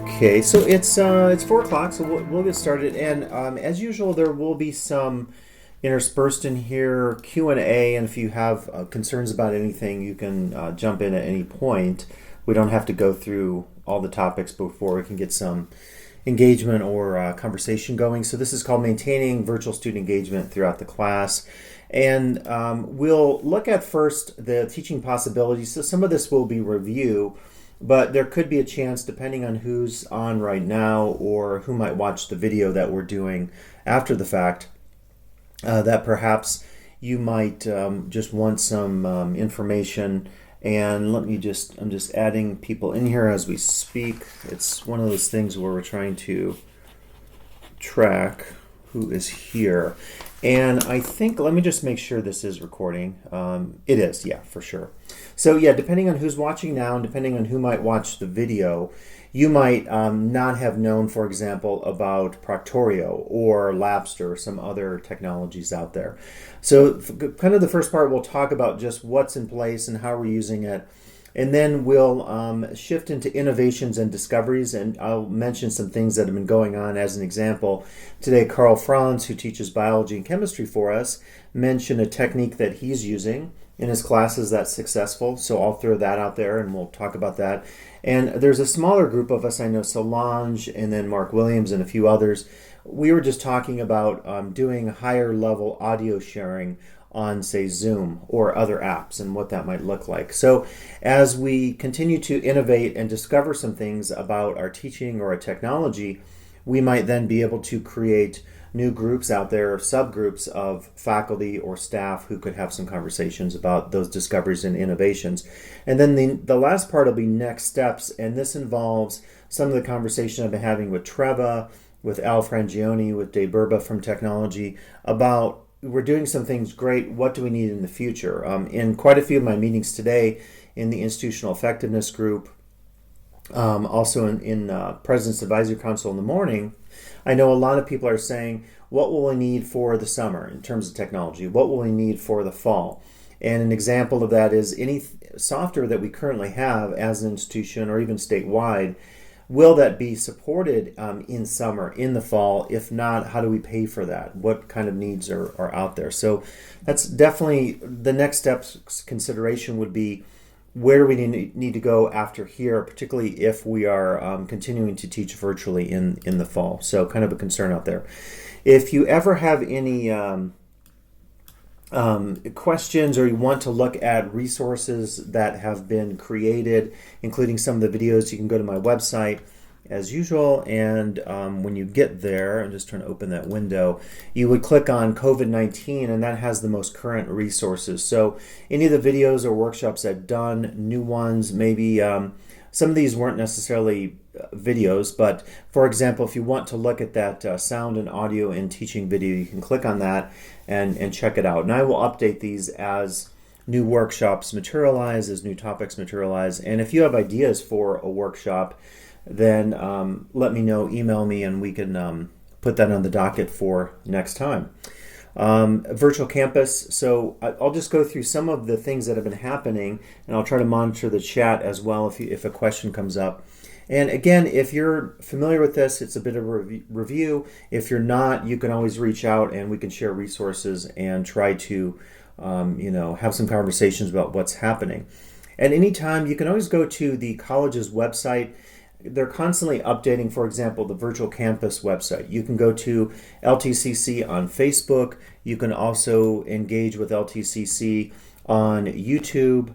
Okay, so it's 4 o'clock, so we'll get started. And as usual, there will be some interspersed in here Q&A, and if you have concerns about anything, you can jump in at any point. We don't have to go through all the topics before we can get some engagement or conversation going. So this is called maintaining virtual student engagement throughout the class. And we'll look at first the teaching possibilities. So some of this will be review, but there could be a chance, depending on who's on right now or who might watch the video that we're doing after the fact, that perhaps you might just want some information. And I'm just adding people in here as we speak. It's one of those things where we're trying to track who is here. And I think, let me just make sure this is recording. It is, yeah, for sure. So yeah, depending on who's watching now and depending on who might watch the video, you might not have known, for example, about Proctorio or Labster or some other technologies out there. So kind of the first part, we'll talk about just what's in place and how we're using it. And then we'll shift into innovations and discoveries, and I'll mention some things that have been going on. As an example, today Carl Franz, who teaches biology and chemistry for us, mentioned a technique that he's using in his classes that's successful. So I'll throw that out there and we'll talk about that. And there's a smaller group of us, I know Solange and then Mark Williams and a few others. We were just talking about doing higher level audio sharing on, say, Zoom or other apps and what that might look like. So as we continue to innovate and discover some things about our teaching or our technology, we might then be able to create new groups out there, subgroups of faculty or staff who could have some conversations about those discoveries and innovations. And then the last part will be next steps, and this involves some of the conversation I've been having with Treva, with Al Frangioni, with Dave Burba from Technology about we're doing some things great. What do we need in the future? In quite a few of my meetings today in the Institutional Effectiveness Group, also in President's Advisory Council in the morning, I know a lot of people are saying, what will we need for the summer in terms of technology? What will we need for the fall? And an example of that is any software that we currently have as an institution or even statewide, will that be supported in summer, in the fall? If not, how do we pay for that? What kind of needs are out there? So that's definitely the next steps consideration would be where do we need to go after here, particularly if we are continuing to teach virtually in the fall. So kind of a concern out there. If you ever have any questions or you want to look at resources that have been created, including some of the videos, you can go to my website as usual, and when you get there, I'm just trying to open that window, you would click on COVID-19 and that has the most current resources. So any of the videos or workshops I've done, new ones, maybe some of these weren't necessarily videos, but for example, if you want to look at that sound and audio and teaching video, you can click on that and check it out. And I will update these as new workshops materialize, as new topics materialize. And if you have ideas for a workshop, then let me know, email me, and we can put that on the docket for next time. Virtual campus, so I'll just go through some of the things that have been happening, and I'll try to monitor the chat as well if a question comes up. And again, if you're familiar with this, it's a bit of a review. If you're not, you can always reach out and we can share resources and try to have some conversations about what's happening. At any time, you can always go to the college's website. They're constantly updating, for example, the virtual campus website. You can go to LTCC on Facebook. You can also engage with LTCC on YouTube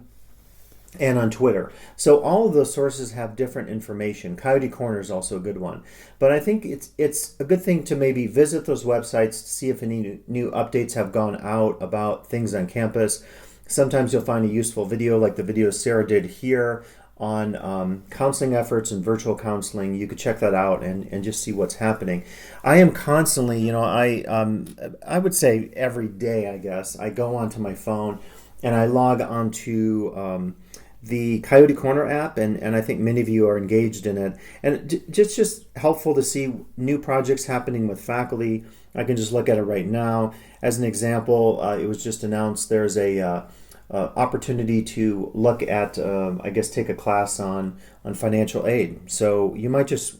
and on Twitter. So all of those sources have different information. Coyote Corner is also a good one. But I think it's a good thing to maybe visit those websites to see if any new updates have gone out about things on campus. Sometimes you'll find a useful video like the video Sarah did here on counseling efforts and virtual counseling. You could check that out and just see what's happening. I am constantly, I would say every day, I guess, I go onto my phone and I log onto the Coyote Corner app, and I think many of you are engaged in it. And just helpful to see new projects happening with faculty. I can just look at it right now. As an example, it was just announced there's a opportunity to look at, take a class on financial aid. So you might just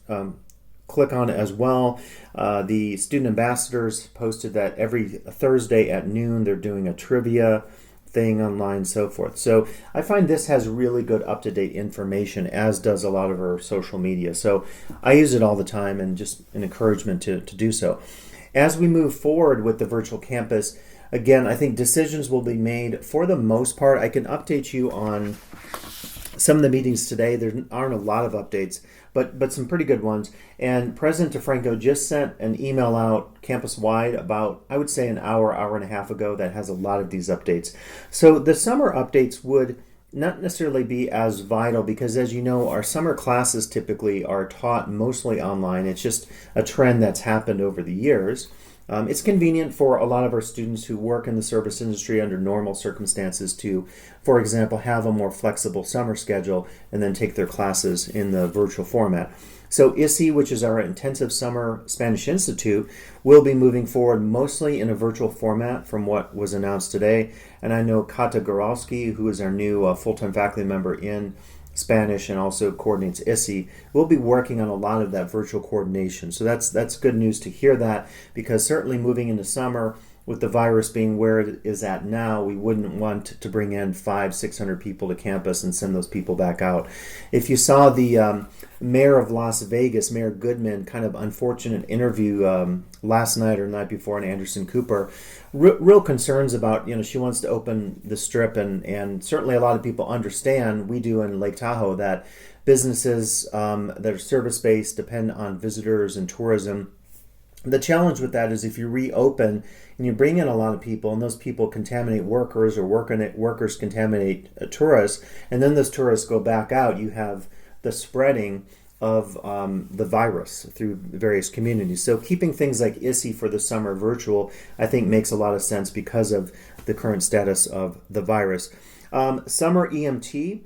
click on it as well. The student ambassadors posted that every Thursday at noon they're doing a trivia thing online and so forth. So I find this has really good up-to-date information, as does a lot of our social media. So I use it all the time, and just an encouragement to do so. As we move forward with the virtual campus, again, I think decisions will be made for the most part. I can update you on some of the meetings today. There aren't a lot of updates, but some pretty good ones. And President DeFranco just sent an email out campus-wide about, I would say, an hour and a half ago that has a lot of these updates. So the summer updates would not necessarily be as vital because, as you know, our summer classes typically are taught mostly online. It's just a trend that's happened over the years. It's convenient for a lot of our students who work in the service industry under normal circumstances to, for example, have a more flexible summer schedule and then take their classes in the virtual format. So ISI, which is our Intensive Summer Spanish Institute, will be moving forward mostly in a virtual format from what was announced today. And I know Kata Goralski, who is our new full-time faculty member in Spanish and also coordinates ISI, will be working on a lot of that virtual coordination. So that's good news to hear that, because certainly moving into summer with the virus being where it is at now, we wouldn't want to bring in 500-600 people to campus and send those people back out. If you saw the mayor of Las Vegas, Mayor Goodman, kind of unfortunate interview last night or the night before on Anderson Cooper, real concerns about, she wants to open the Strip, and certainly a lot of people understand, we do in Lake Tahoe, that businesses that are service-based depend on visitors and tourism. The challenge with that is if you reopen and you bring in a lot of people and those people contaminate workers, or workers contaminate tourists, and then those tourists go back out, you have the spreading of the virus through various communities. So keeping things like ISI for the summer virtual, I think, makes a lot of sense because of the current status of the virus. Summer EMT.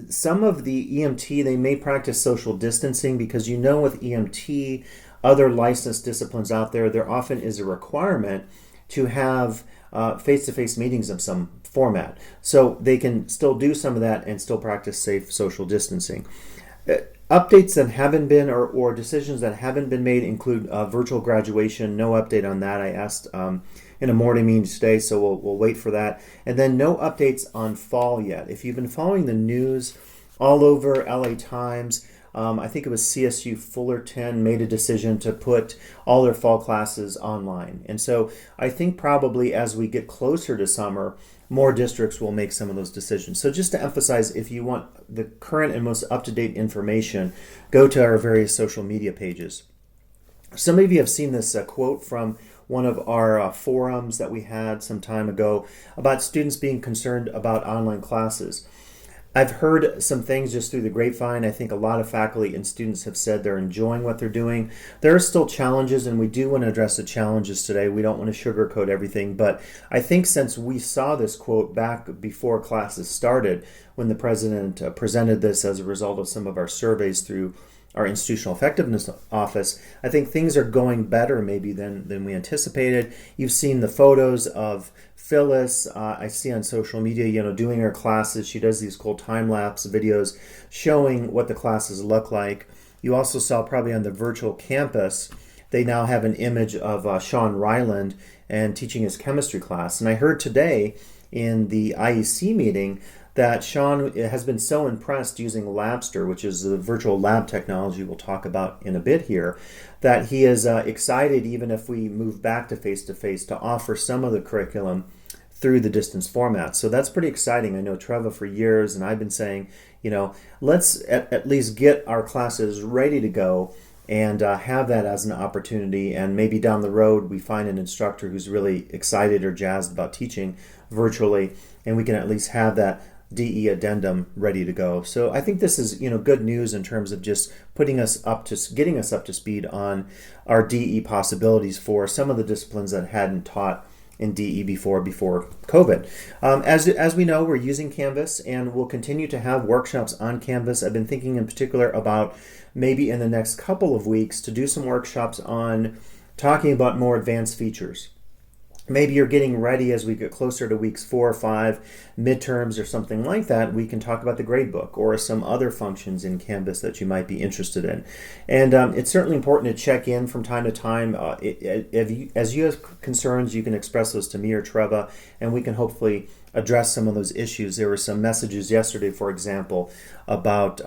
Some of the EMT, they may practice social distancing because with EMT, other licensed disciplines out there often is a requirement to have face-to-face meetings of some format. So they can still do some of that and still practice safe social distancing. Updates that haven't been, or decisions that haven't been made, include virtual graduation. No update on that. I asked in a morning meeting today, so we'll wait for that. And then no updates on fall yet. If you've been following the news all over LA Times, I think it was CSU Fullerton made a decision to put all their fall classes online. And so I think probably as we get closer to summer, more districts will make some of those decisions. So just to emphasize, if you want the current and most up-to-date information, go to our various social media pages. Some of you have seen this quote from one of our forums that we had some time ago about students being concerned about online classes. I've heard some things just through the grapevine. I think a lot of faculty and students have said they're enjoying what they're doing. There are still challenges, and we do want to address the challenges today. We don't want to sugarcoat everything, but I think since we saw this quote back before classes started, when the president presented this as a result of some of our surveys through our institutional effectiveness office, I think things are going better maybe than we anticipated. You've seen the photos of Phyllis, I see on social media, doing her classes. She does these cool time-lapse videos showing what the classes look like. You also saw probably on the virtual campus, they now have an image of Sean Ryland and teaching his chemistry class. And I heard today in the IEC meeting that Sean has been so impressed using Labster, which is the virtual lab technology we'll talk about in a bit here, that he is excited, even if we move back to face-to-face, to offer some of the curriculum through the distance format. So that's pretty exciting. I know Treva for years, and I've been saying, let's at least get our classes ready to go and have that as an opportunity. And maybe down the road, we find an instructor who's really excited or jazzed about teaching virtually, and we can at least have that DE addendum ready to go. So I think this is good news in terms of just getting us up to speed on our DE possibilities for some of the disciplines that hadn't taught in DE before COVID. As we know, we're using Canvas, and we'll continue to have workshops on Canvas. I've been thinking in particular about maybe in the next couple of weeks to do some workshops on talking about more advanced features. maybe you're getting ready as we get closer to weeks 4 or 5, midterms or something like that, we can talk about the gradebook or some other functions in Canvas that you might be interested in. And it's certainly important to check in from time to time. As you have concerns, you can express those to me or Treva, and we can hopefully address some of those issues. There were some messages yesterday, for example, about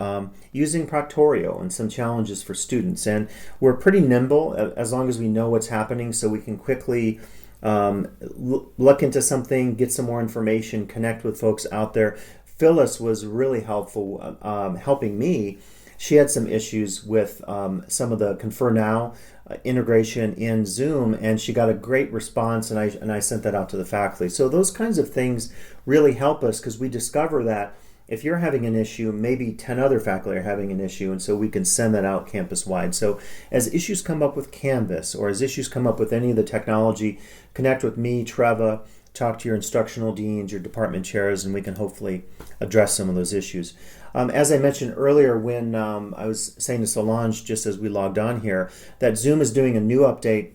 using Proctorio and some challenges for students. And we're pretty nimble as long as we know what's happening, so we can quickly look into something, get some more information, connect with folks out there. Phyllis was really helpful helping me. She had some issues with some of the Confer Now integration in Zoom, and she got a great response, and I sent that out to the faculty. So those kinds of things really help us, because we discover that if you're having an issue, maybe 10 other faculty are having an issue, and so we can send that out campus-wide. So as issues come up with Canvas, or as issues come up with any of the technology, connect with me, Treva, talk to your instructional deans, your department chairs, and we can hopefully address some of those issues. As I mentioned earlier, when I was saying to Solange, just as we logged on here, that Zoom is doing a new update.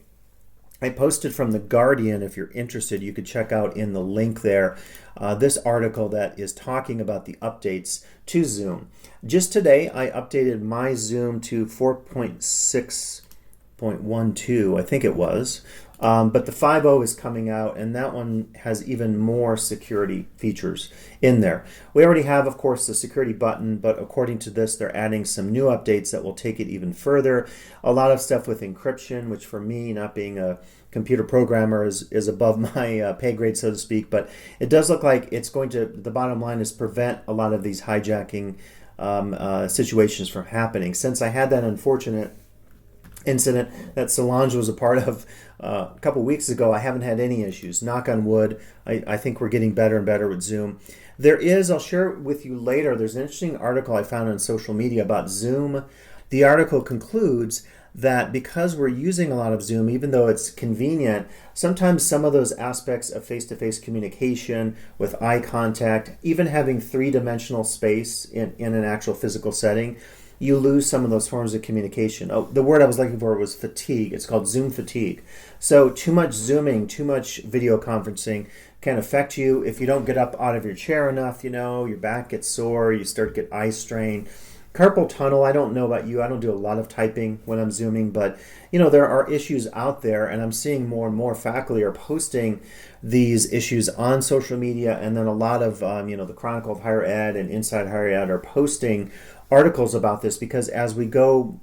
I posted from The Guardian. If you're interested, you could check out in the link there this article that is talking about the updates to Zoom. Just today, I updated my Zoom to 4.6.12, I think it was. But the 5.0 is coming out, and that one has even more security features in there. We already have, of course, the security button, but according to this, they're adding some new updates that will take it even further. A lot of stuff with encryption, which for me, not being a computer programmer, is above my pay grade, so to speak. But it does look like it's going to, the bottom line is prevent a lot of these hijacking situations from happening. Since I had that unfortunate incident that Solange was a part of a couple weeks ago, I haven't had any issues. Knock on wood. I think we're getting better and better with Zoom. There is, I'll share it with you later, there's an interesting article I found on social media about Zoom. The article concludes that because we're using a lot of Zoom, even though it's convenient, sometimes some of those aspects of face-to-face communication with eye contact, even having three-dimensional space in an actual physical setting, you lose some of those forms of communication. Oh, the word I was looking for was fatigue. It's called Zoom fatigue. So too much Zooming, too much video conferencing can affect you. If you don't get up out of your chair enough, your back gets sore, you start to get eye strain. Carpal tunnel, I don't know about you. I don't do a lot of typing when I'm Zooming, but there are issues out there, and I'm seeing more and more faculty are posting these issues on social media, and then a lot of, the Chronicle of Higher Ed and Inside Higher Ed are posting articles about this, because as we go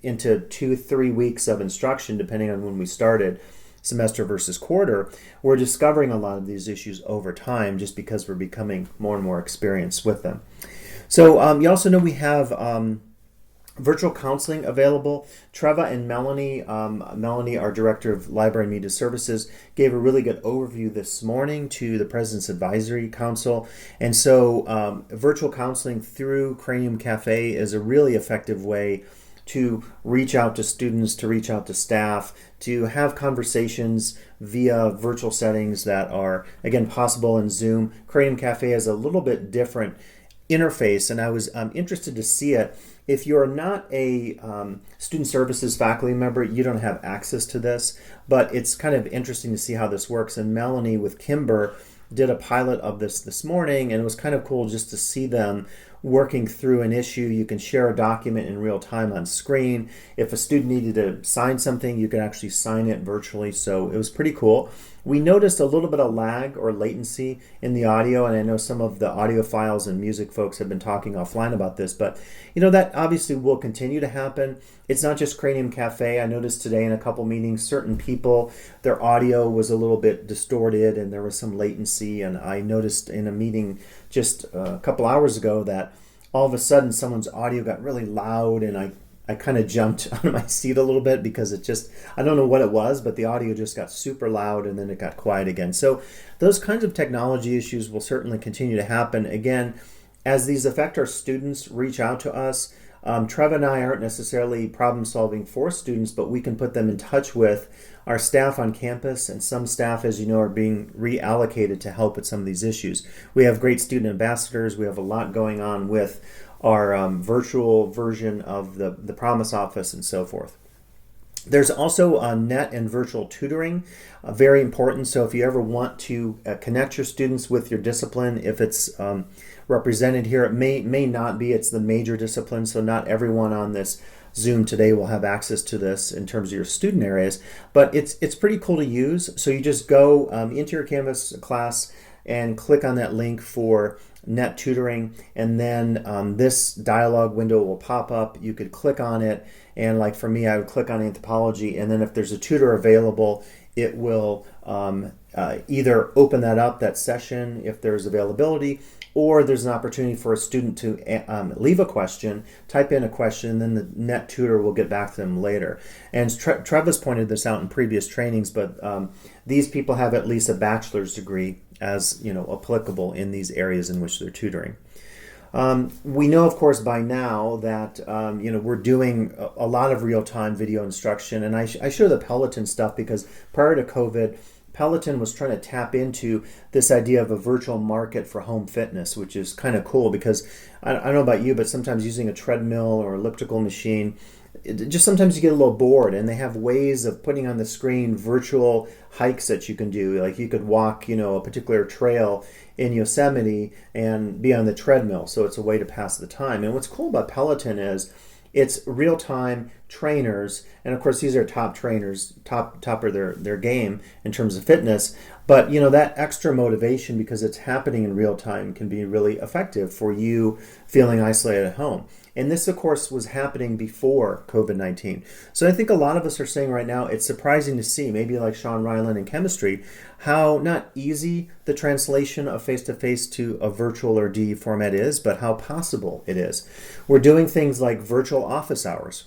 into 2-3 weeks of instruction, depending on when we started, semester versus quarter, we're discovering a lot of these issues over time just because we're becoming more and more experienced with them. So you also know we have virtual counseling available. Treva and Melanie, our Director of Library and Media Services, gave a really good overview this morning to the President's Advisory Council. And so virtual counseling through Cranium Cafe is a really effective way to reach out to students, to reach out to staff, to have conversations via virtual settings that are, again, possible in Zoom. Cranium Cafe has a little bit different interface, and I was interested to see it. If you're not a student services faculty member, you don't have access to this, but it's kind of interesting to see how this works. And Melanie with Kimber did a pilot of this morning, and it was kind of cool just to see them working through an issue. You can share a document in real time on screen. If a student needed to sign something, you could actually sign it virtually, so it was pretty cool. We noticed a little bit of lag or latency in the audio, and I know some of the audiophiles and music folks have been talking offline about this, but that obviously will continue to happen. It's not just Cranium Cafe. I noticed today in a couple meetings, certain people, their audio was a little bit distorted and there was some latency, and I noticed in a meeting just a couple hours ago that all of a sudden someone's audio got really loud, and I kind of jumped out of my seat a little bit because I don't know what it was, but the audio just got super loud and then it got quiet again. So those kinds of technology issues will certainly continue to happen. Again, as these affect our students, reach out to us. Treva and I aren't necessarily problem solving for students, but we can put them in touch with our staff on campus, and some staff, as you know, are being reallocated to help with some of these issues. We have great student ambassadors. We have a lot going on with our virtual version of the Promise Office and so forth. There's also net and virtual tutoring, very important. So if you ever want to connect your students with your discipline, if it's represented here, it may not be. It's the major discipline, so not everyone on this Zoom today will have access to this in terms of your student areas, but it's pretty cool to use. So you just go into your Canvas class and click on that link for net tutoring, and then this dialog window will pop up. You could click on it, and like for me, I would click on anthropology, and then if there's a tutor available, it will either open that session if there's availability, or there's an opportunity for a student to leave a question, type in a question, and then the net tutor will get back to them later. And Trevor's pointed this out in previous trainings, but these people have at least a bachelor's degree as applicable in these areas in which they're tutoring. We know, of course, by now that we're doing a lot of real-time video instruction, and I show the Peloton stuff because prior to COVID, Peloton was trying to tap into this idea of a virtual market for home fitness, which is kind of cool because I don't know about you, but sometimes using a treadmill or elliptical machine, just sometimes you get a little bored, and they have ways of putting on the screen virtual hikes that you can do. Like you could walk, a particular trail in Yosemite and be on the treadmill. So it's a way to pass the time. And what's cool about Peloton is it's real-time trainers, and of course these are top trainers, top of their game in terms of fitness. But that extra motivation, because it's happening in real time, can be really effective for you feeling isolated at home. And this, of course, was happening before COVID-19. So I think a lot of us are saying right now, it's surprising to see, maybe like Sean Ryland in chemistry, how not easy the translation of face-to-face to a virtual or DE format is, but how possible it is. We're doing things like virtual office hours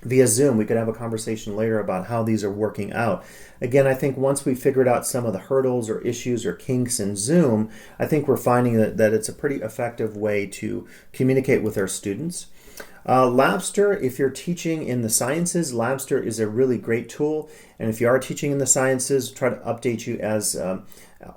via Zoom. We could have a conversation later about how these are working out. Again, I think once we figured out some of the hurdles or issues or kinks in Zoom, I think we're finding that it's a pretty effective way to communicate with our students. Labster, if you're teaching in the sciences, Labster is a really great tool. And if you are teaching in the sciences, try to update you as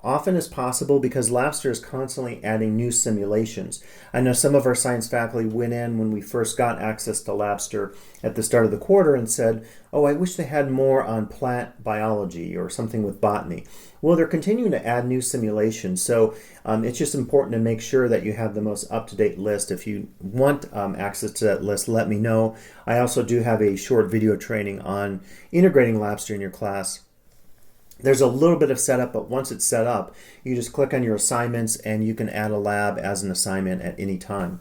often as possible, because Labster is constantly adding new simulations. I know some of our science faculty went in when we first got access to Labster at the start of the quarter and said, oh, I wish they had more on plant biology or something with botany. Well, they're continuing to add new simulations, so it's just important to make sure that you have the most up-to-date list. If you want access to that list, let me know. I also do have a short video training on integrating Labster in your class. There's a little bit of setup, but once it's set up, you just click on your assignments and you can add a lab as an assignment at any time.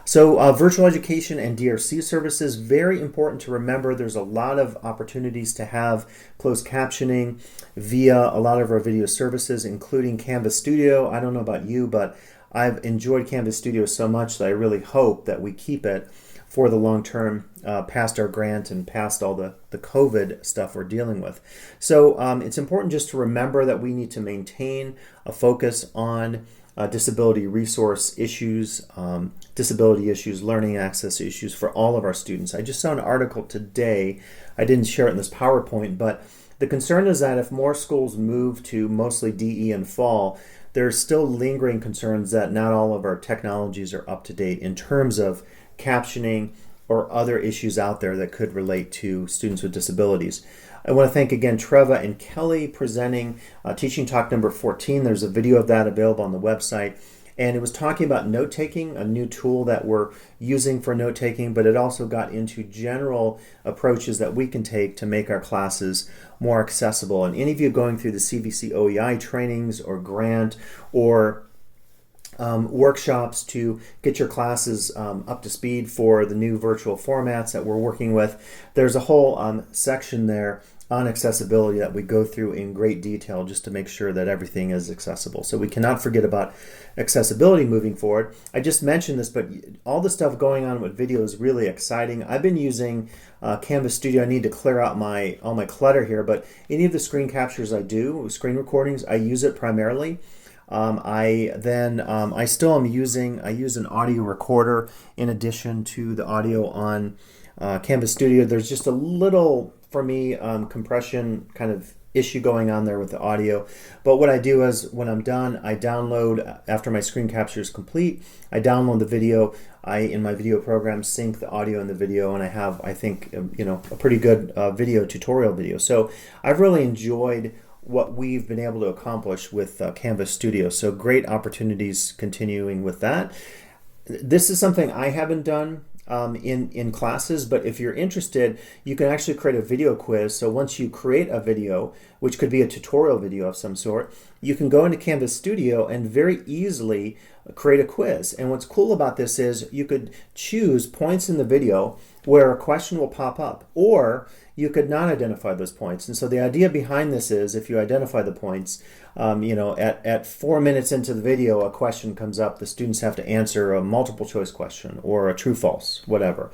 So virtual education and DRC services, very important to remember. There's a lot of opportunities to have closed captioning via a lot of our video services, including Canvas Studio. I don't know about you, but I've enjoyed Canvas Studio so much that I really hope that we keep it for the long term, past our grant and past all the COVID stuff we're dealing with. So it's important just to remember that we need to maintain a focus on disability resource issues, disability issues, learning access issues for all of our students. I just saw an article today, I didn't share it in this PowerPoint, but the concern is that if more schools move to mostly DE and fall, there's still lingering concerns that not all of our technologies are up to date in terms of captioning or other issues out there that could relate to students with disabilities. I want to thank again Treva and Kelly presenting Teaching Talk number 14. There's a video of that available on the website. And it was talking about note-taking, a new tool that we're using for note-taking, but it also got into general approaches that we can take to make our classes more accessible. And any of you going through the CVC OEI trainings or grant or workshops to get your classes up to speed for the new virtual formats that we're working with, there's a whole section there on accessibility that we go through in great detail just to make sure that everything is accessible. So we cannot forget about accessibility moving forward. I just mentioned this, but all the stuff going on with video is really exciting. I've been using Canvas Studio. I need to clear out all my clutter here, but any of the screen captures I do, screen recordings, I use it primarily. I use an audio recorder in addition to the audio on Canvas Studio. There's just a little, for me, compression kind of issue going on there with the audio. But what I do is when I'm done, I download, after my screen capture is complete, I download the video. In my video program, sync the audio and the video, and I have, I think, a pretty good video tutorial video. So I've really enjoyed what we've been able to accomplish with Canvas Studio. So great opportunities continuing with that. This is something I haven't done in classes, but if you're interested, you can actually create a video quiz. So once you create a video, which could be a tutorial video of some sort, you can go into Canvas Studio and very easily create a quiz. And what's cool about this is you could choose points in the video where a question will pop up, or you could not identify those points. And so the idea behind this is if you identify the points, at 4 minutes into the video, a question comes up. The students have to answer a multiple choice question or a true false, whatever.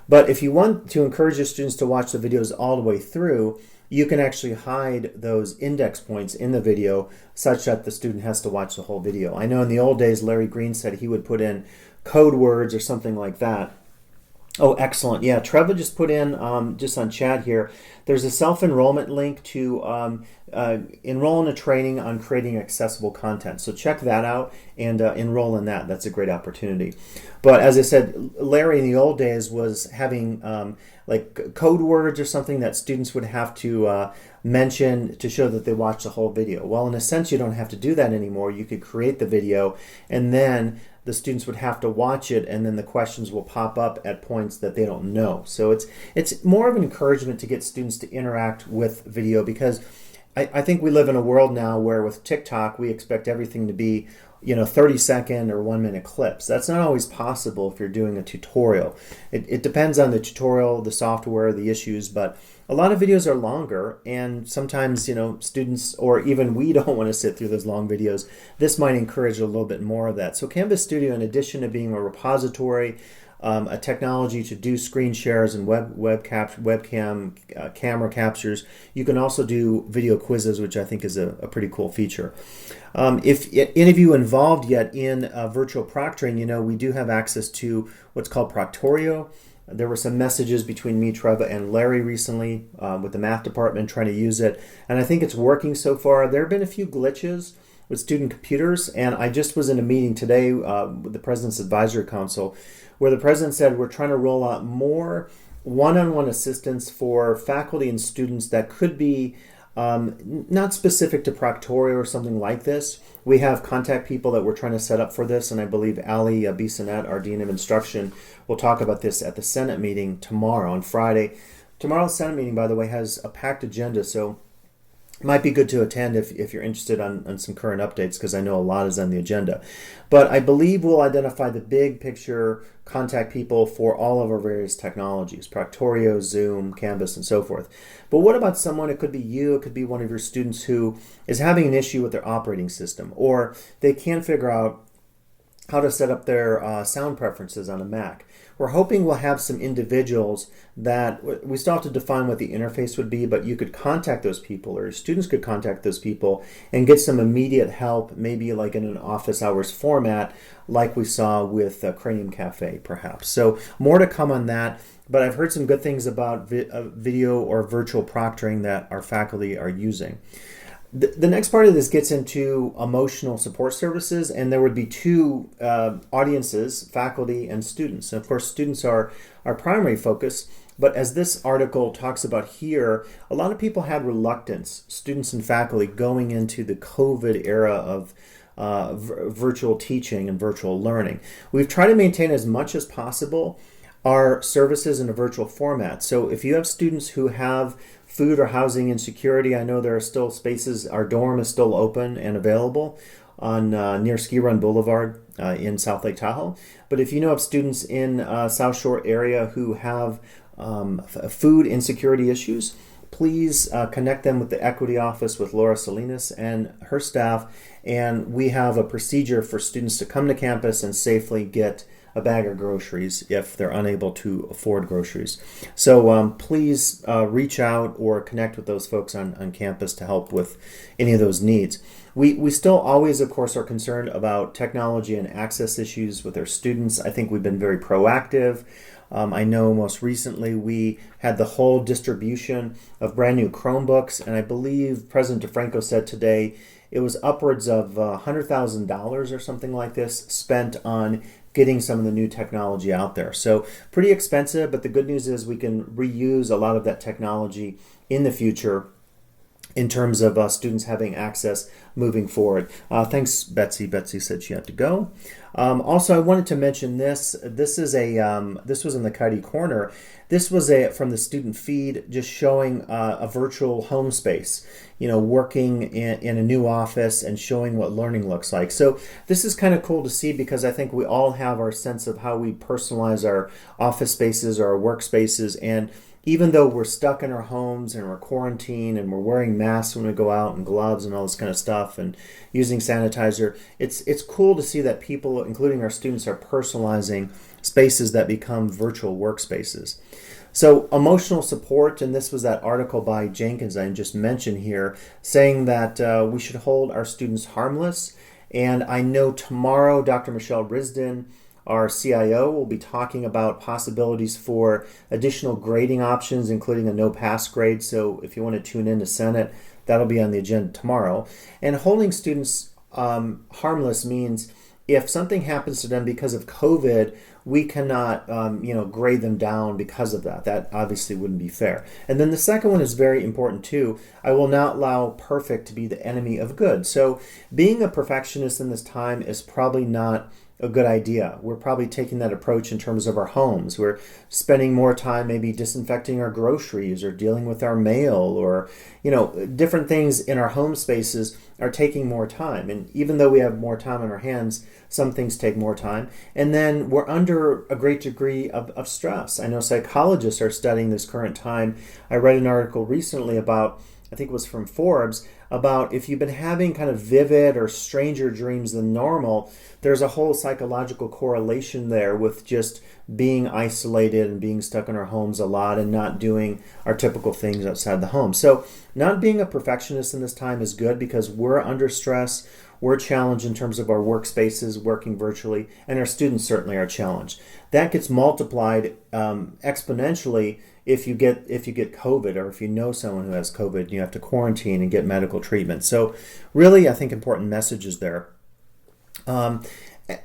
But if you want to encourage your students to watch the videos all the way through, you can actually hide those index points in the video such that the student has to watch the whole video. I know in the old days, Larry Green said he would put in code words or something like that. Oh, excellent. Yeah, Trevor just put in, just on chat here, there's a self-enrollment link to enroll in a training on creating accessible content. So check that out and enroll in that. That's a great opportunity. But as I said, Larry in the old days was having like code words or something that students would have to mention to show that they watched the whole video. Well, in a sense, you don't have to do that anymore. You could create the video and then the students would have to watch it, and then the questions will pop up at points that they don't know. So it's more of an encouragement to get students to interact with video, because I think we live in a world now where with TikTok we expect everything to be 30-second or 1-minute clips. That's not always possible if you're doing a tutorial. It depends on the tutorial, the software, the issues, but a lot of videos are longer, and sometimes students or even we don't want to sit through those long videos. This might encourage a little bit more of that. So Canvas Studio, in addition to being a repository, a technology to do screen shares and webcam camera captures, you can also do video quizzes, which I think is a pretty cool feature. If any of you involved yet in virtual proctoring, we do have access to what's called Proctorio. There were some messages between me, Trevor, and Larry recently with the math department trying to use it, and I think it's working so far. There have been a few glitches with student computers, and I just was in a meeting today with the President's Advisory Council where the President said we're trying to roll out more one-on-one assistance for faculty and students that could be not specific to Proctorio or something like this. We have contact people that we're trying to set up for this, and I believe Ali Bissonette, our Dean of Instruction, will talk about this at the Senate meeting tomorrow, on Friday. Tomorrow's Senate meeting, by the way, has a packed agenda, so it might be good to attend if you're interested on some current updates, because I know a lot is on the agenda. But I believe we'll identify the big picture contact people for all of our various technologies, Proctorio, Zoom, Canvas, and so forth. But what about someone, it could be you, it could be one of your students who is having an issue with their operating system, or they can't figure out how to set up their sound preferences on a Mac. We're hoping we'll have some individuals that, we still have to define what the interface would be, but you could contact those people, or your students could contact those people and get some immediate help, maybe like in an office hours format, like we saw with Cranium Cafe, perhaps. So more to come on that, but I've heard some good things about video or virtual proctoring that our faculty are using. The next part of this gets into emotional support services, and there would be two audiences, faculty and students. And of course, students are our primary focus, but as this article talks about here, a lot of people had reluctance, students and faculty, going into the COVID era of virtual teaching and virtual learning. We've tried to maintain as much as possible our services in a virtual format. So if you have students who have food or housing insecurity, I know there are still spaces, our dorm is still open and available on near Ski Run Boulevard in South Lake Tahoe. But if you know of students in South Shore area who have food insecurity issues, please connect them with the Equity Office with Laura Salinas and her staff, and we have a procedure for students to come to campus and safely get a bag of groceries if they're unable to afford groceries. So please reach out or connect with those folks on campus to help with any of those needs. We still always, of course, are concerned about technology and access issues with our students. I think we've been very proactive. I know most recently we had the whole distribution of brand new Chromebooks, and I believe President DeFranco said today it was upwards of $100,000 or something like this spent on getting some of the new technology out there. So pretty expensive, but the good news is we can reuse a lot of that technology in the future in terms of students having access moving forward. Thanks, Betsy. Betsy said she had to go. Also, I wanted to mention this. This was in the Cuddy Corner. This was from the student feed, just showing a virtual home space, working in a new office and showing what learning looks like. So this is kind of cool to see because I think we all have our sense of how we personalize our office spaces or our workspaces. And even though we're stuck in our homes and we're quarantined and we're wearing masks when we go out and gloves and all this kind of stuff and using sanitizer, it's cool to see that people, including our students, are personalizing spaces that become virtual workspaces. So emotional support, and this was that article by Jenkins I just mentioned here, saying that we should hold our students harmless. And I know tomorrow Dr. Michelle Risden, our CIO, will be talking about possibilities for additional grading options, including a no-pass grade. So if you want to tune in to Senate, that'll be on the agenda tomorrow. And holding students harmless means if something happens to them because of COVID, we cannot grade them down because of that. That obviously wouldn't be fair. And then the second one is very important too. I will not allow perfect to be the enemy of good. So being a perfectionist in this time is probably not a good idea. We're probably taking that approach in terms of our homes. We're spending more time maybe disinfecting our groceries or dealing with our mail or, different things in our home spaces are taking more time. And even though we have more time on our hands, some things take more time. And then we're under a great degree of stress. I know psychologists are studying this current time. I read an article recently about, I think it was from Forbes, about if you've been having kind of vivid or stranger dreams than normal, there's a whole psychological correlation there with just being isolated and being stuck in our homes a lot and not doing our typical things outside the home. So not being a perfectionist in this time is good because we're under stress, we're challenged in terms of our workspaces, working virtually, and our students certainly are challenged. That gets multiplied exponentially if you get COVID, or if you know someone who has COVID and you have to quarantine and get medical treatment. So really, I think important messages there.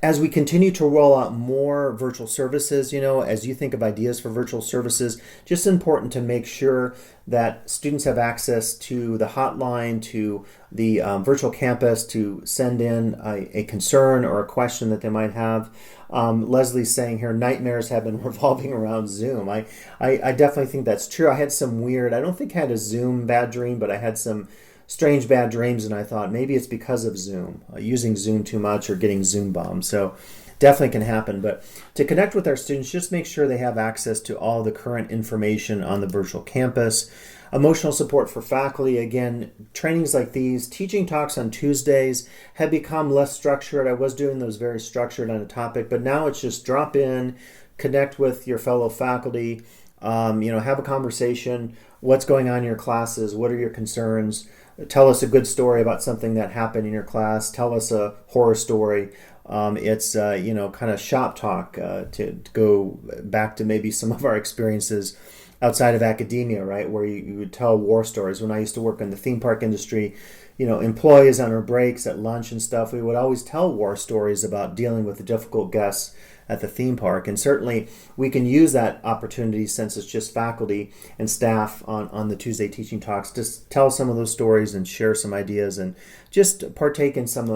As we continue to roll out more virtual services, as you think of ideas for virtual services, just important to make sure that students have access to the hotline, to the virtual campus to send in a concern or a question that they might have. Leslie's saying here, nightmares have been revolving around Zoom. I definitely think that's true. I had some weird, I don't think I had a Zoom bad dream, but I had some strange bad dreams, and I thought maybe it's because of Zoom, using Zoom too much or getting Zoom bombed. So definitely can happen. But to connect with our students, just make sure they have access to all the current information on the virtual campus. Emotional support for faculty. Again, trainings like these, teaching talks on Tuesdays have become less structured. I was doing those very structured on a topic, but now it's just drop in, connect with your fellow faculty, have a conversation. What's going on in your classes? What are your concerns? Tell us a good story about something that happened in your class. Tell us a horror story. It's kind of shop talk to go back to maybe some of our experiences outside of academia, right? Where you would tell war stories. When I used to work in the theme park industry, employees on our breaks at lunch and stuff, we would always tell war stories about dealing with the difficult guests at the theme park. And certainly we can use that opportunity, since it's just faculty and staff on the Tuesday teaching talks, to tell some of those stories and share some ideas and just partake in some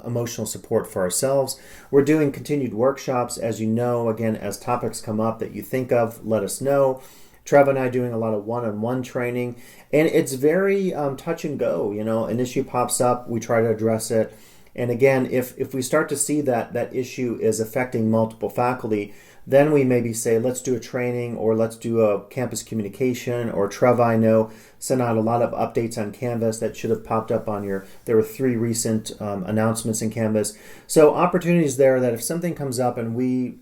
emotional support for ourselves. We're doing continued workshops, as you know. Again, as topics come up that you think of, let us know. Trev and I are doing a lot of one-on-one training, and it's very touch and go. An issue pops up, we try to address it. And again, if we start to see that issue is affecting multiple faculty, then we maybe say, let's do a training, or let's do a campus communication. Or Trev, I know, sent out a lot of updates on Canvas that should have popped up on there were 3 recent announcements in Canvas. So opportunities there that if something comes up and we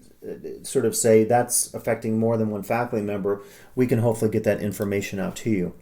sort of say that's affecting more than one faculty member, we can hopefully get that information out to you.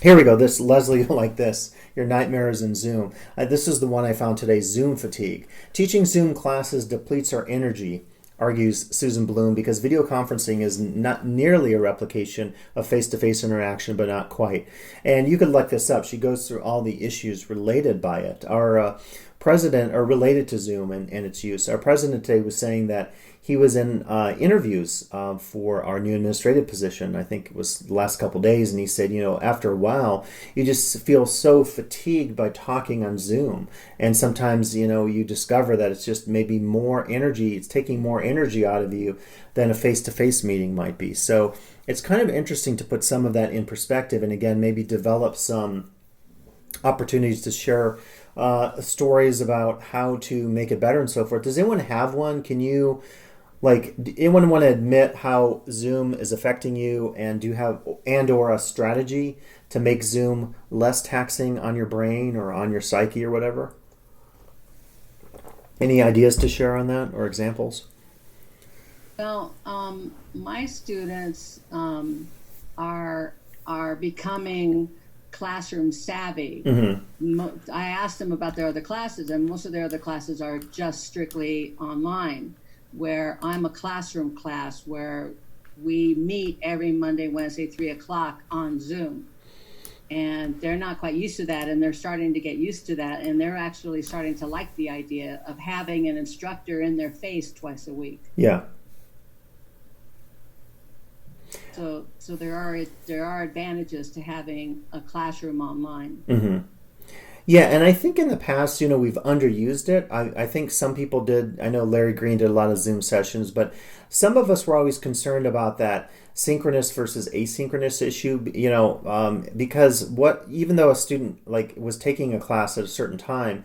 Here we go. This Leslie like this. Your nightmares in Zoom. This is the one I found today. Zoom fatigue. Teaching Zoom classes depletes our energy argues Susan Bloom, because video conferencing is not nearly a replication of face-to-face interaction, but not quite. And you could look this up. She goes through all the issues related by it. Our president, or related to Zoom and its use. Our president today was saying that he was in interviews for our new administrative position. I think it was the last couple of days, and he said, after a while, you just feel so fatigued by talking on Zoom, and sometimes, you discover that it's just maybe more energy. It's taking more energy out of you than a face-to-face meeting might be. So it's kind of interesting to put some of that in perspective, and again, maybe develop some opportunities to share stories about how to make it better and so forth. Does anyone have one? Can you, anyone want to admit how Zoom is affecting you, and do you have or a strategy to make Zoom less taxing on your brain or on your psyche or whatever? Any ideas to share on that or examples? Well, my students are becoming classroom savvy. I asked them about their other classes, and most of their other classes are just strictly online, where I'm a classroom class where we meet every Monday, Wednesday, 3:00 on Zoom. And they're not quite used to that, and they're starting to get used to that, and they're actually starting to like the idea of having an instructor in their face twice a week. Yeah. So there are advantages to having a classroom online. Mm-hmm. Yeah, and I think in the past, we've underused it. I think some people did. I know Larry Green did a lot of Zoom sessions, but some of us were always concerned about that synchronous versus asynchronous issue, because even though a student was taking a class at a certain time,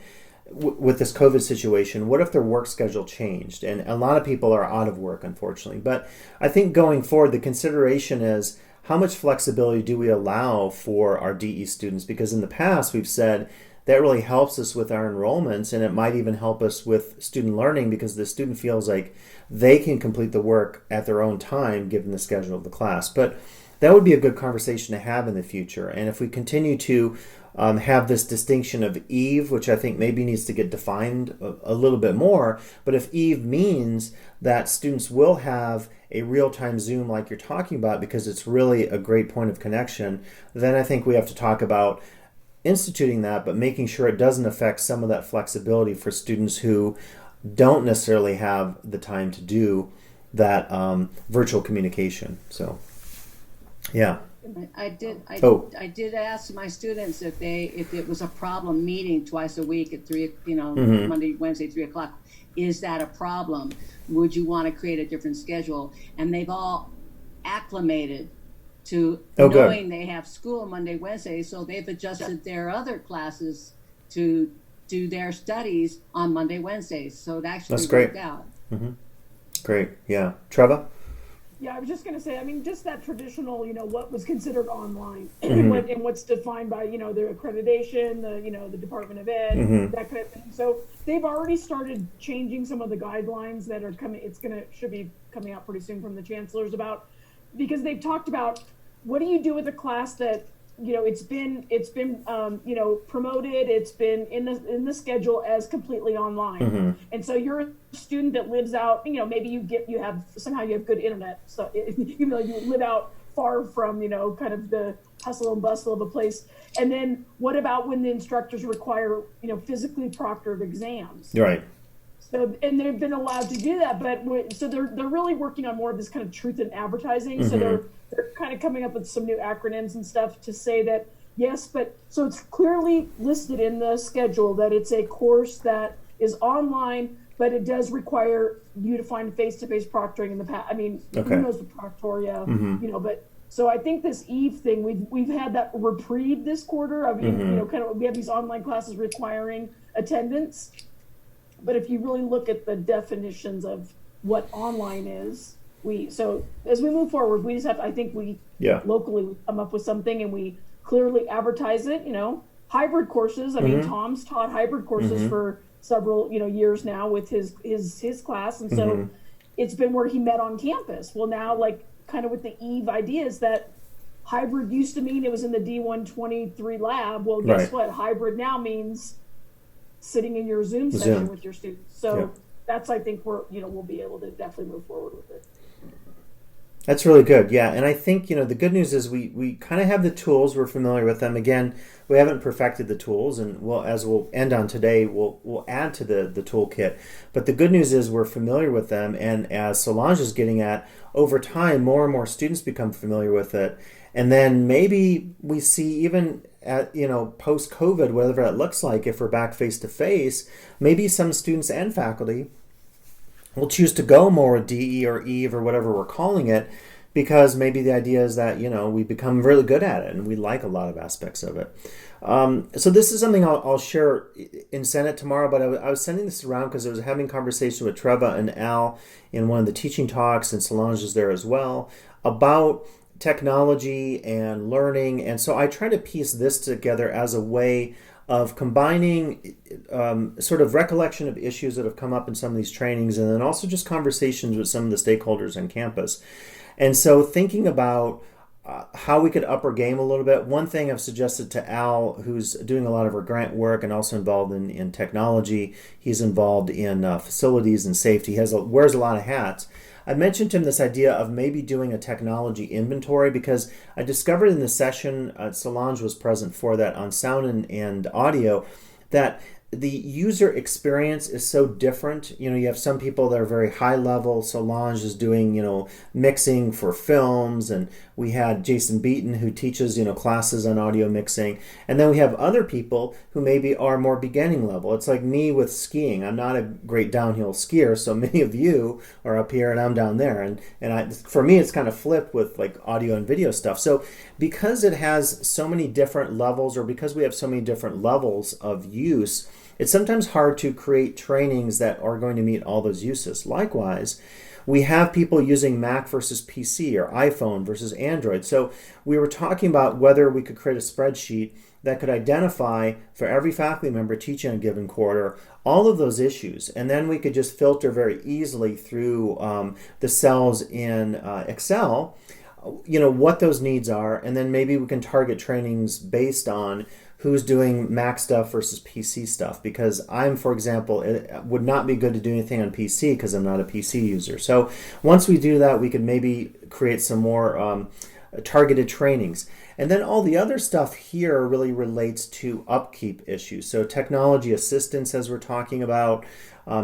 with this COVID situation, what if their work schedule changed? And a lot of people are out of work, unfortunately. But I think going forward, the consideration is how much flexibility do we allow for our DE students? Because in the past, we've said that really helps us with our enrollments, and it might even help us with student learning because the student feels like they can complete the work at their own time given the schedule of the class. But that would be a good conversation to have in the future. And if we continue to have this distinction of Eve, which I think maybe needs to get defined a little bit more, but if Eve means that students will have a real-time Zoom like you're talking about because it's really a great point of connection, then I think we have to talk about instituting that, but making sure it doesn't affect some of that flexibility for students who don't necessarily have the time to do that virtual communication. So, yeah. I did ask my students if it was a problem meeting twice a week at Monday, Wednesday, 3:00. Is that a problem? Would you want to create a different schedule? And they've all acclimated to knowing they have school Monday, Wednesday, so they've adjusted their other classes to do their studies on Monday, Wednesdays. So it actually worked out. Mm-hmm. Great. Yeah. Trevor? Yeah, I was just going to say, just that traditional, what was considered online and what's defined by, the accreditation, the Department of Ed, that kind of thing. So they've already started changing some of the guidelines that are coming. Should be coming out pretty soon from the chancellors because they've talked about what do you do with a class that, it's been promoted, it's been in the schedule as completely online. And so you're a student that lives out, maybe you have good internet. So you live out far from, kind of the hustle and bustle of a place. And then what about when the instructors require, physically proctored exams? Right. So, and they've been allowed to do that, so they're really working on more of this kind of truth in advertising. So they're kind of coming up with some new acronyms and stuff to say that, yes, so it's clearly listed in the schedule that it's a course that is online, but it does require you to find face-to-face proctoring in the past. Who knows the Proctorio, but so I think this Eve thing, we've had that reprieve this quarter. We have these online classes requiring attendance. But if you really look at the definitions of what online is, so as we move forward, we just have, I think locally come up with something and we clearly advertise it, hybrid courses. Tom's taught hybrid courses for several, years now with his class. And so it's been where he met on campus. Well, now kind of with the Eve ideas that hybrid used to mean it was in the D123 lab. Well, guess what? Hybrid now means sitting in your Zoom session with your students. So that's I think where we'll be able to definitely move forward with it. That's really good. Yeah. And I think, the good news is we kind of have the tools. We're familiar with them. Again, we haven't perfected the tools, and as we'll end on today, we'll add to the toolkit. But the good news is we're familiar with them. And as Solange is getting at, over time, more and more students become familiar with it. And then maybe we see even at, post-COVID, whatever that looks like, if we're back face-to-face, maybe some students and faculty will choose to go more DE or EVE or whatever we're calling it, because maybe the idea is that, we become really good at it and we like a lot of aspects of it. So this is something I'll share in Senate tomorrow, but I was sending this around because I was having conversation with Treva and Al in one of the teaching talks, and Solange is there as well, about technology and learning. And so I try to piece this together as a way of combining sort of recollection of issues that have come up in some of these trainings, and then also just conversations with some of the stakeholders on campus. And so thinking about how we could up our game a little bit. One thing I've suggested to Al, who's doing a lot of our grant work and also involved in technology, he's involved in facilities and safety, wears a lot of hats. I mentioned to him this idea of maybe doing a technology inventory, because I discovered in the session, Solange was present for that, on sound and audio, that the user experience is so different. You have some people that are very high level. Solange is doing, mixing for films, and we had Jason Beaton who teaches, classes on audio mixing. And then we have other people who maybe are more beginning level. It's like me with skiing. I'm not a great downhill skier, so many of you are up here and I'm down there. And for me, it's kind of flipped with like audio and video stuff. So because it has so many different levels, or because we have so many different levels of use, it's sometimes hard to create trainings that are going to meet all those uses. Likewise, we have people using Mac versus PC or iPhone versus Android. So we were talking about whether we could create a spreadsheet that could identify for every faculty member teaching a given quarter all of those issues. And then we could just filter very easily through the cells in Excel, what those needs are. And then maybe we can target trainings based on who's doing Mac stuff versus PC stuff, because I'm, for example, it would not be good to do anything on PC because I'm not a PC user. So once we do that, we could maybe create some more targeted trainings. And then all the other stuff here really relates to upkeep issues. So technology assistance, as we're talking about,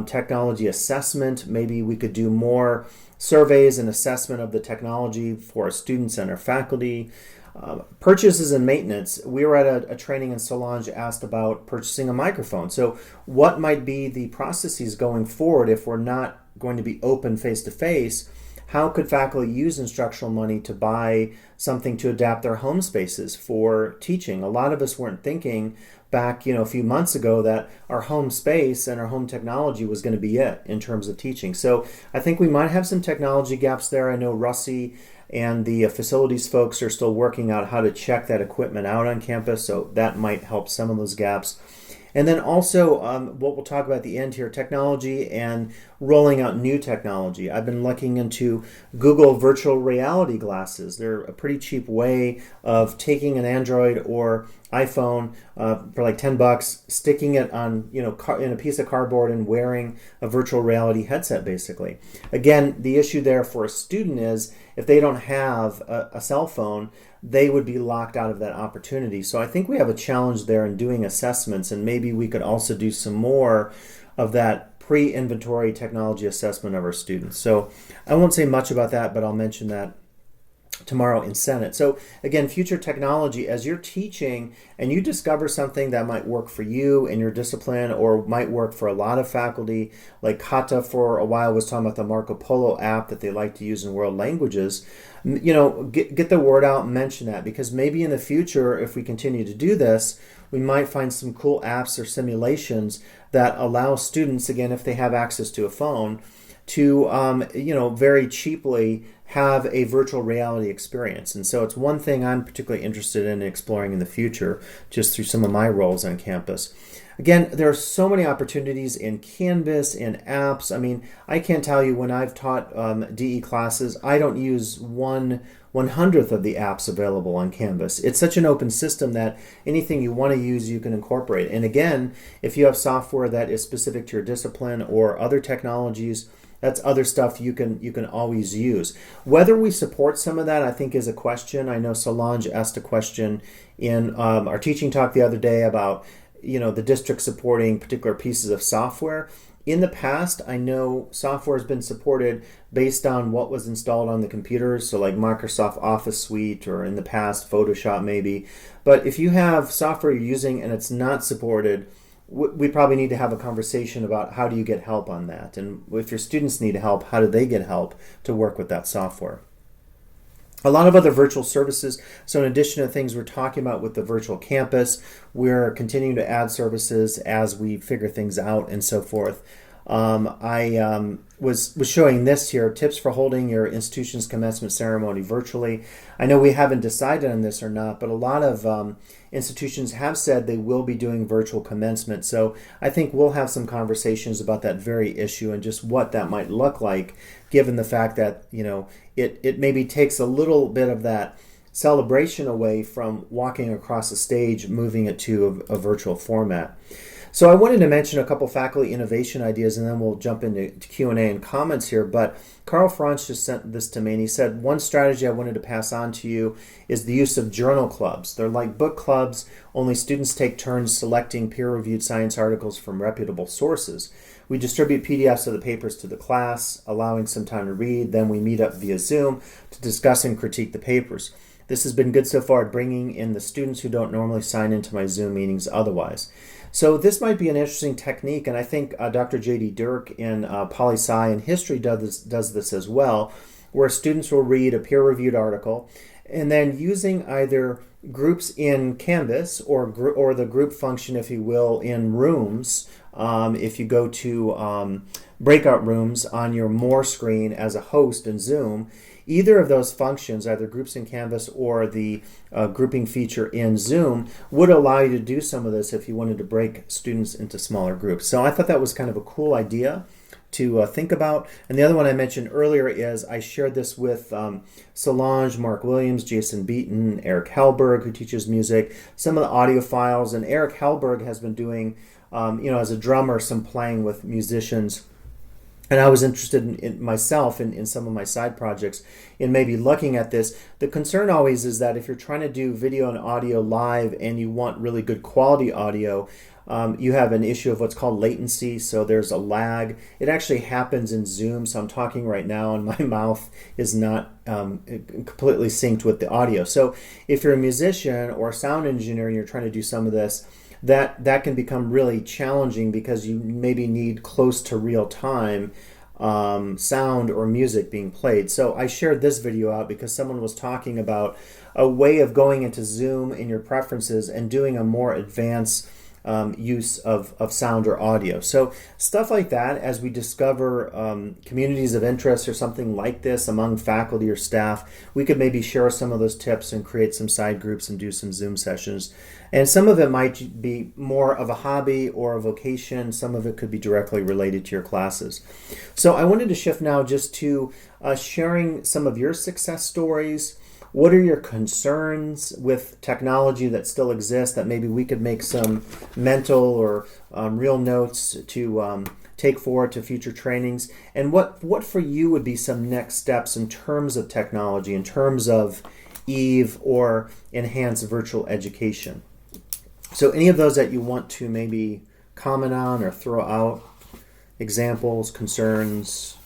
technology assessment, maybe we could do more surveys and assessment of the technology for our students and our faculty. Purchases and maintenance. We were at a training and Solange asked about purchasing a microphone. So what might be the processes going forward if we're not going to be open face-to-face? How could faculty use instructional money to buy something to adapt their home spaces for teaching? A lot of us weren't thinking back, a few months ago that our home space and our home technology was going to be it in terms of teaching. So I think we might have some technology gaps there. I know Russi and the facilities folks are still working out how to check that equipment out on campus, so that might help some of those gaps. And then also, what we'll talk about at the end here, technology and rolling out new technology. I've been looking into Google virtual reality glasses. They're a pretty cheap way of taking an Android or iPhone for like $10, sticking it on, in a piece of cardboard and wearing a virtual reality headset, basically. Again, the issue there for a student is if they don't have a cell phone, they would be locked out of that opportunity. So I think we have a challenge there in doing assessments, and maybe we could also do some more of that pre-inventory technology assessment of our students. So I won't say much about that, but I'll mention that tomorrow in Senate. So again, future technology, as you're teaching and you discover something that might work for you in your discipline or might work for a lot of faculty, like Kata for a while was talking about the Marco Polo app that they like to use in world languages, get the word out and mention that, because maybe in the future, if we continue to do this, we might find some cool apps or simulations that allow students, again, if they have access to a phone, to very cheaply have a virtual reality experience. And so it's one thing I'm particularly interested in exploring in the future, just through some of my roles on campus. Again, there are so many opportunities in Canvas, in apps. I mean, I can't tell you when I've taught DE classes, I don't use 1/100th of the apps available on Canvas. It's such an open system that anything you want to use, you can incorporate. And again, if you have software that is specific to your discipline or other technologies, that's other stuff you can always use. Whether we support some of that, I think, is a question. I know Solange asked a question in our teaching talk the other day about the district supporting particular pieces of software. In the past, I know software has been supported based on what was installed on the computers, so like Microsoft Office Suite, or in the past Photoshop maybe. But if you have software you're using and it's not supported, we probably need to have a conversation about how do you get help on that, and if your students need help, how do they get help to work with that software. A lot of other virtual services. So in addition to things we're talking about with the virtual campus, we're continuing to add services as we figure things out and so forth. I was showing this here, tips for holding your institution's commencement ceremony virtually. I know we haven't decided on this or not, but a lot of institutions have said they will be doing virtual commencement. So I think we'll have some conversations about that very issue and just what that might look like, given the fact that it maybe takes a little bit of that celebration away from walking across a stage, moving it to a virtual format. So I wanted to mention a couple faculty innovation ideas, and then we'll jump into Q&A and comments here. But Carl Franz just sent this to me, and he said, one strategy I wanted to pass on to you is the use of journal clubs. They're like book clubs, only students take turns selecting peer-reviewed science articles from reputable sources. We distribute PDFs of the papers to the class, allowing some time to read. Then we meet up via Zoom to discuss and critique the papers. This has been good so far at bringing in the students who don't normally sign into my Zoom meetings otherwise. So this might be an interesting technique, and I think Dr. J.D. Dirk in Poli-Sci and History does this as well, where students will read a peer-reviewed article, and then using either groups in Canvas or the group function, if you will, in rooms. If you go to breakout rooms on your More screen as a host in Zoom, either of those functions, either groups in Canvas or the grouping feature in Zoom, would allow you to do some of this if you wanted to break students into smaller groups. So I thought that was kind of a cool idea to think about. And the other one I mentioned earlier is I shared this with Solange, Mark Williams, Jason Beaton, Eric Hellberg, who teaches music, some of the audio files. And Eric Hellberg has been doing, as a drummer, some playing with musicians. And I was interested in myself in some of my side projects in maybe looking at this. The concern always is that if you're trying to do video and audio live and you want really good quality audio, you have an issue of what's called latency, so there's a lag. It actually happens in Zoom, so I'm talking right now and my mouth is not completely synced with the audio. So if you're a musician or a sound engineer and you're trying to do some of this, that can become really challenging because you maybe need close to real time sound or music being played. So I shared this video out because someone was talking about a way of going into Zoom in your preferences and doing a more advanced use of sound or audio. So stuff like that, as we discover communities of interest or something like this among faculty or staff, we could maybe share some of those tips and create some side groups and do some Zoom sessions. And some of it might be more of a hobby or a vocation. Some of it could be directly related to your classes. So I wanted to shift now just to sharing some of your success stories. What are your concerns with technology that still exists that maybe we could make some mental or real notes to take forward to future trainings? And what for you would be some next steps in terms of technology, in terms of EVE or enhanced virtual education? So any of those that you want to maybe comment on or throw out, examples, concerns?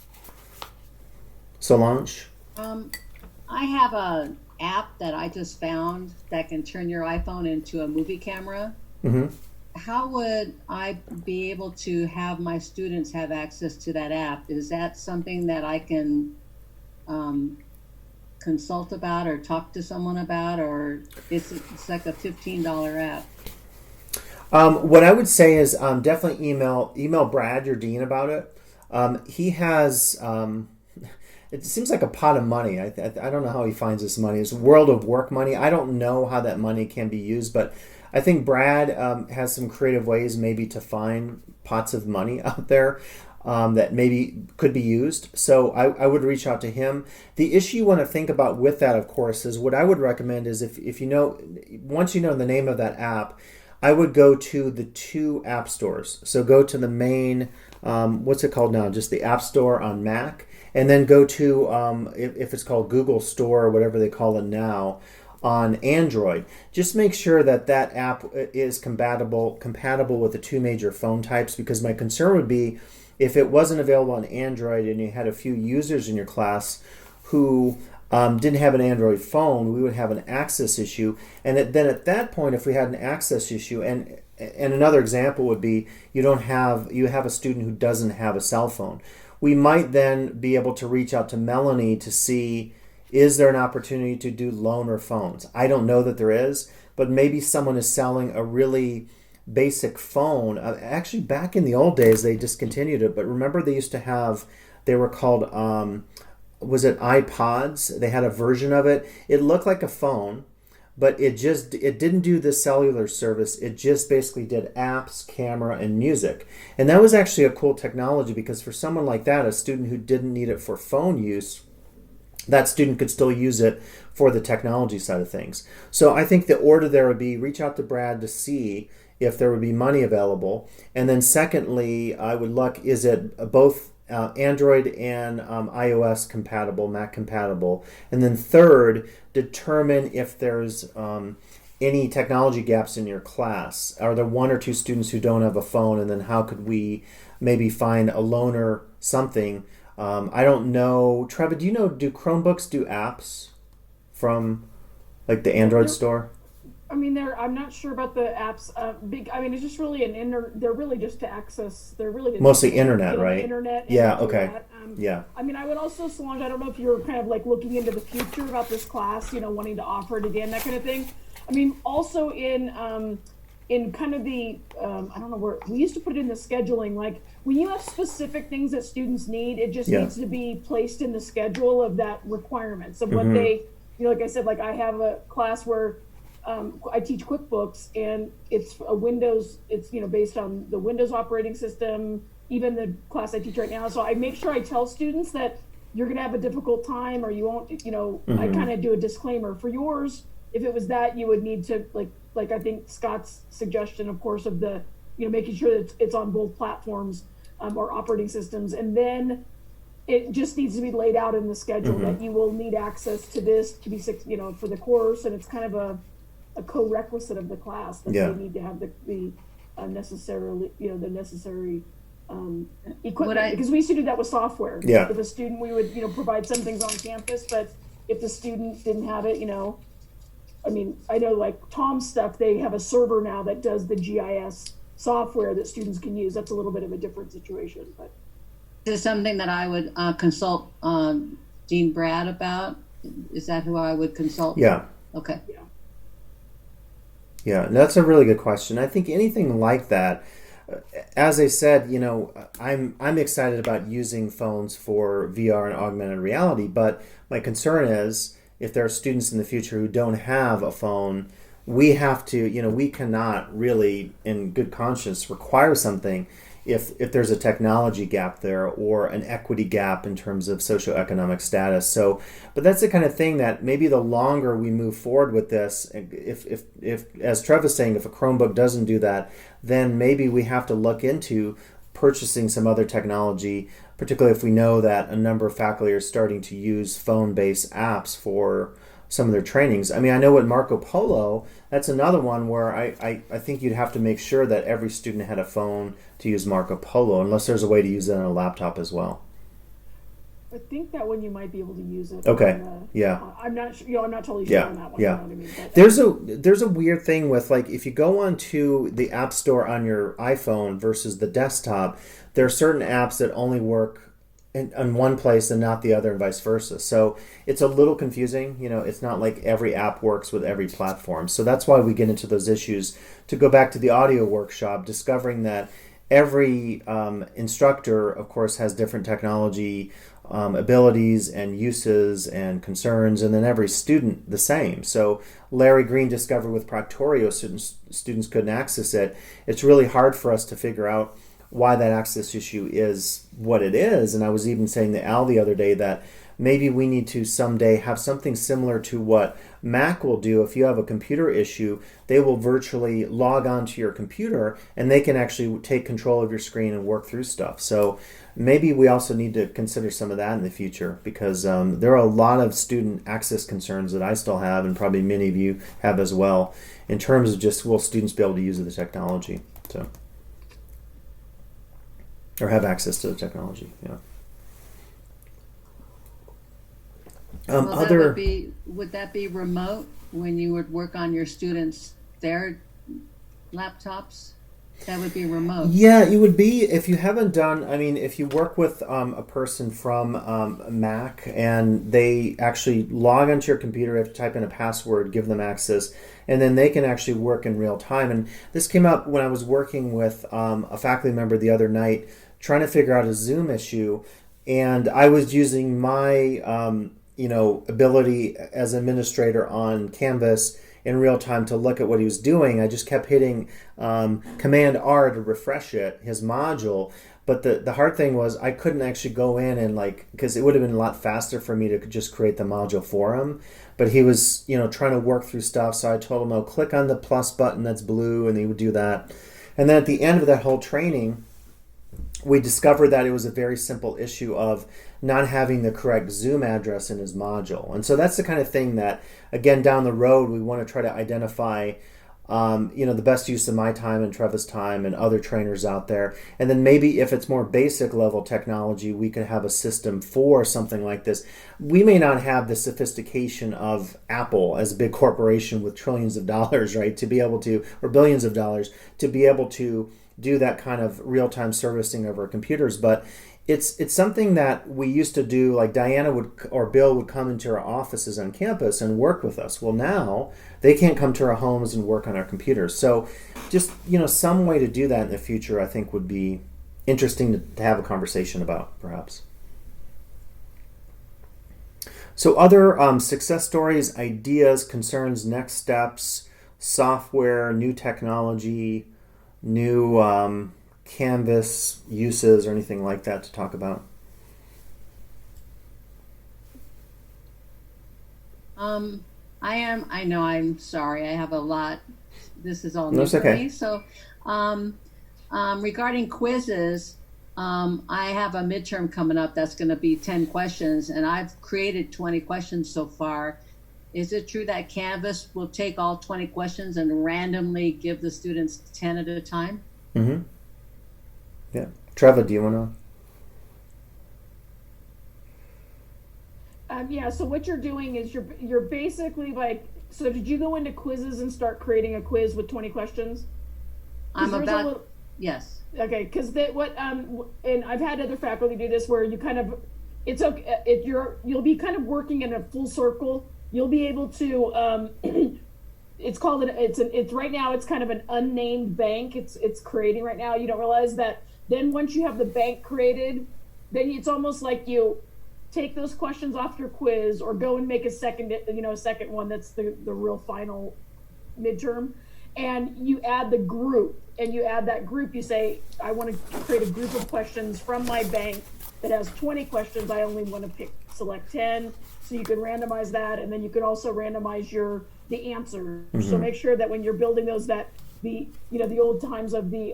Solange? I have an app that I just found that can turn your iPhone into a movie camera. Mm-hmm. How would I be able to have my students have access to that app? Is that something that I can consult about or talk to someone about, or it's like a $15 app? What I would say is definitely email Brad, your dean, about it. He has... it seems like a pot of money. I don't know how he finds this money. It's world of work money. I don't know how that money can be used, but I think Brad has some creative ways maybe to find pots of money out there that maybe could be used. So I would reach out to him. The issue you want to think about with that, of course, is what I would recommend is if you know, once you know the name of that app, I would go to the 2 app stores. So go to the main, what's it called now? Just the App Store on Mac. And then go to, if it's called Google Store or whatever they call it now, on Android. Just make sure that that app is compatible with the 2 major phone types, because my concern would be if it wasn't available on Android and you had a few users in your class who didn't have an Android phone, we would have an access issue. And then at that point, if we had an access issue, and another example would be you have a student who doesn't have a cell phone, we might then be able to reach out to Melanie to see, is there an opportunity to do loaner phones? I don't know that there is, but maybe someone is selling a really basic phone. Actually, back in the old days, they discontinued it, but remember they were called, was it iPods? They had a version of it. It looked like a phone, but it didn't do the cellular service. It just basically did apps, camera, and music. And that was actually a cool technology, because for someone like that, a student who didn't need it for phone use, that student could still use it for the technology side of things. So I think the order there would be reach out to Brad to see if there would be money available. And then secondly, I would look, is it both Android and iOS compatible, Mac compatible? And then third, determine if there's any technology gaps in your class. Are there 1 or 2 students who don't have a phone? And then how could we maybe find a loaner something? I don't know. Trevor, do Chromebooks do apps from like the Android store? I mean, I'm not sure about the apps. It's just really they're really just to access. They're really just mostly internet, right? Internet. Yeah. Okay. Yeah. I mean, I would also, Solange, I don't know if you're kind of like looking into the future about this class, wanting to offer it again, that kind of thing. I mean, also in kind of the, I don't know where, we used to put it in the scheduling, like when you have specific things that students need, it just needs to be placed in the schedule of that requirements of what they, like I said, like I have a class where I teach QuickBooks, and it's a Windows, it's, based on the Windows operating system, even the class I teach right now. So I make sure I tell students that you're going to have a difficult time, or you won't, I kind of do a disclaimer. For yours, if it was that, you would need to, like I think Scott's suggestion, of course, of the, making sure that it's on both platforms or operating systems. And then it just needs to be laid out in the schedule that you will need access to this to be, for the course. And it's kind of a co-requisite of the class that they need to have the necessary equipment, because we used to do that with software. Yeah. If a student, we would provide some things on campus, but if the student didn't have it, I mean, I know like Tom's stuff, they have a server now that does the GIS software that students can use. That's a little bit of a different situation, but this is something that I would consult Dean Brad about. Is that who I would consult? Yeah. Okay. Yeah, that's a really good question. I think anything like that, as I said, I'm excited about using phones for VR and augmented reality, but my concern is if there are students in the future who don't have a phone, we have to, we cannot really, in good conscience, require something if there's a technology gap there or an equity gap in terms of socioeconomic status. So, but that's the kind of thing that maybe the longer we move forward with this, if as Trev is saying, if a Chromebook doesn't do that, then maybe we have to look into purchasing some other technology, particularly if we know that a number of faculty are starting to use phone-based apps for some of their trainings. I mean, I know with Marco Polo, that's another one where I think you'd have to make sure that every student had a phone to use Marco Polo, unless there's a way to use it on a laptop as well. I think that one you might be able to use it. Okay. Yeah. I'm not totally sure on that one. Yeah. You know what I mean? But, there's a weird thing with, like, if you go onto the App Store on your iPhone versus the desktop, there are certain apps that only work in one place and not the other, and vice versa. So it's a little confusing. It's not like every app works with every platform. So that's why we get into those issues. To go back to the audio workshop, discovering that every instructor, of course, has different technology abilities and uses and concerns, and then every student the same. So Larry Green discovered with Proctorio, students couldn't access it. It's really hard for us to figure out why that access issue is what it is. And I was even saying to Al the other day that maybe we need to someday have something similar to what Mac will do. If you have a computer issue, they will virtually log onto your computer and they can actually take control of your screen and work through stuff. So maybe we also need to consider some of that in the future, because there are a lot of student access concerns that I still have, and probably many of you have as well, in terms of just, will students be able to use the technology? So, or have access to the technology, yeah. Well, would that be remote when you would work on your students' their laptops? That would be remote. Yeah, it would be if you haven't done. I mean, if you work with a person from Mac and they actually log onto your computer, you have to type in a password, give them access, and then they can actually work in real time. And this came up when I was working with a faculty member the other night, trying to figure out a Zoom issue, and I was using my ability as administrator on Canvas in real time to look at what he was doing. I just kept hitting Command R to refresh his module. But the hard thing was I couldn't actually go in and because it would have been a lot faster for me to just create the module for him. But he was, trying to work through stuff. So I told him, "Oh, click on the plus button that's blue," and he would do that. And then at the end of that whole training, we discovered that it was a very simple issue of not having the correct Zoom address in his module. And so that's the kind of thing that, again, down the road, we want to try to identify, the best use of my time and Trevor's time and other trainers out there. And then maybe if it's more basic level technology, we could have a system for something like this. We may not have the sophistication of Apple as a big corporation with trillions of dollars, right, to be able to, or billions of dollars, to be able to do that kind of real-time servicing of our computers. But it's something that we used to do, like Diana or Bill would come into our offices on campus and work with us. Well, now they can't come to our homes and work on our computers. So just, some way to do that in the future, I think would be interesting to have a conversation about, perhaps. So other success stories, ideas, concerns, next steps, software, new technology, new Canvas uses, or anything like that to talk about? I'm sorry. I have a lot. This is all new That's for okay. me. So, regarding quizzes, I have a midterm coming up that's going to be 10 questions, and I've created 20 questions so far. Is it true that Canvas will take all 20 questions and randomly give the students 10 at a time? Mm-hmm. Yeah. Trevor, do you want to? Yeah. So what you're doing is you're basically so did you go into quizzes and start creating a quiz with 20 questions? Yes. Okay. Because and I've had other faculty do this where you kind of, it's okay if you'll be kind of working in a full circle. You'll be able to, it's right now it's kind of an unnamed bank. It's creating right now. You don't realize that then once you have the bank created, then it's almost like you take those questions off your quiz or go and make a second one that's the real final midterm, and you add the group, and you add that group. You say, I want to create a group of questions from my bank that has 20 questions. I only want to select 10. So you can randomize that, and then you can also randomize the answers. Mm-hmm. So make sure that when you're building those, that the old times of the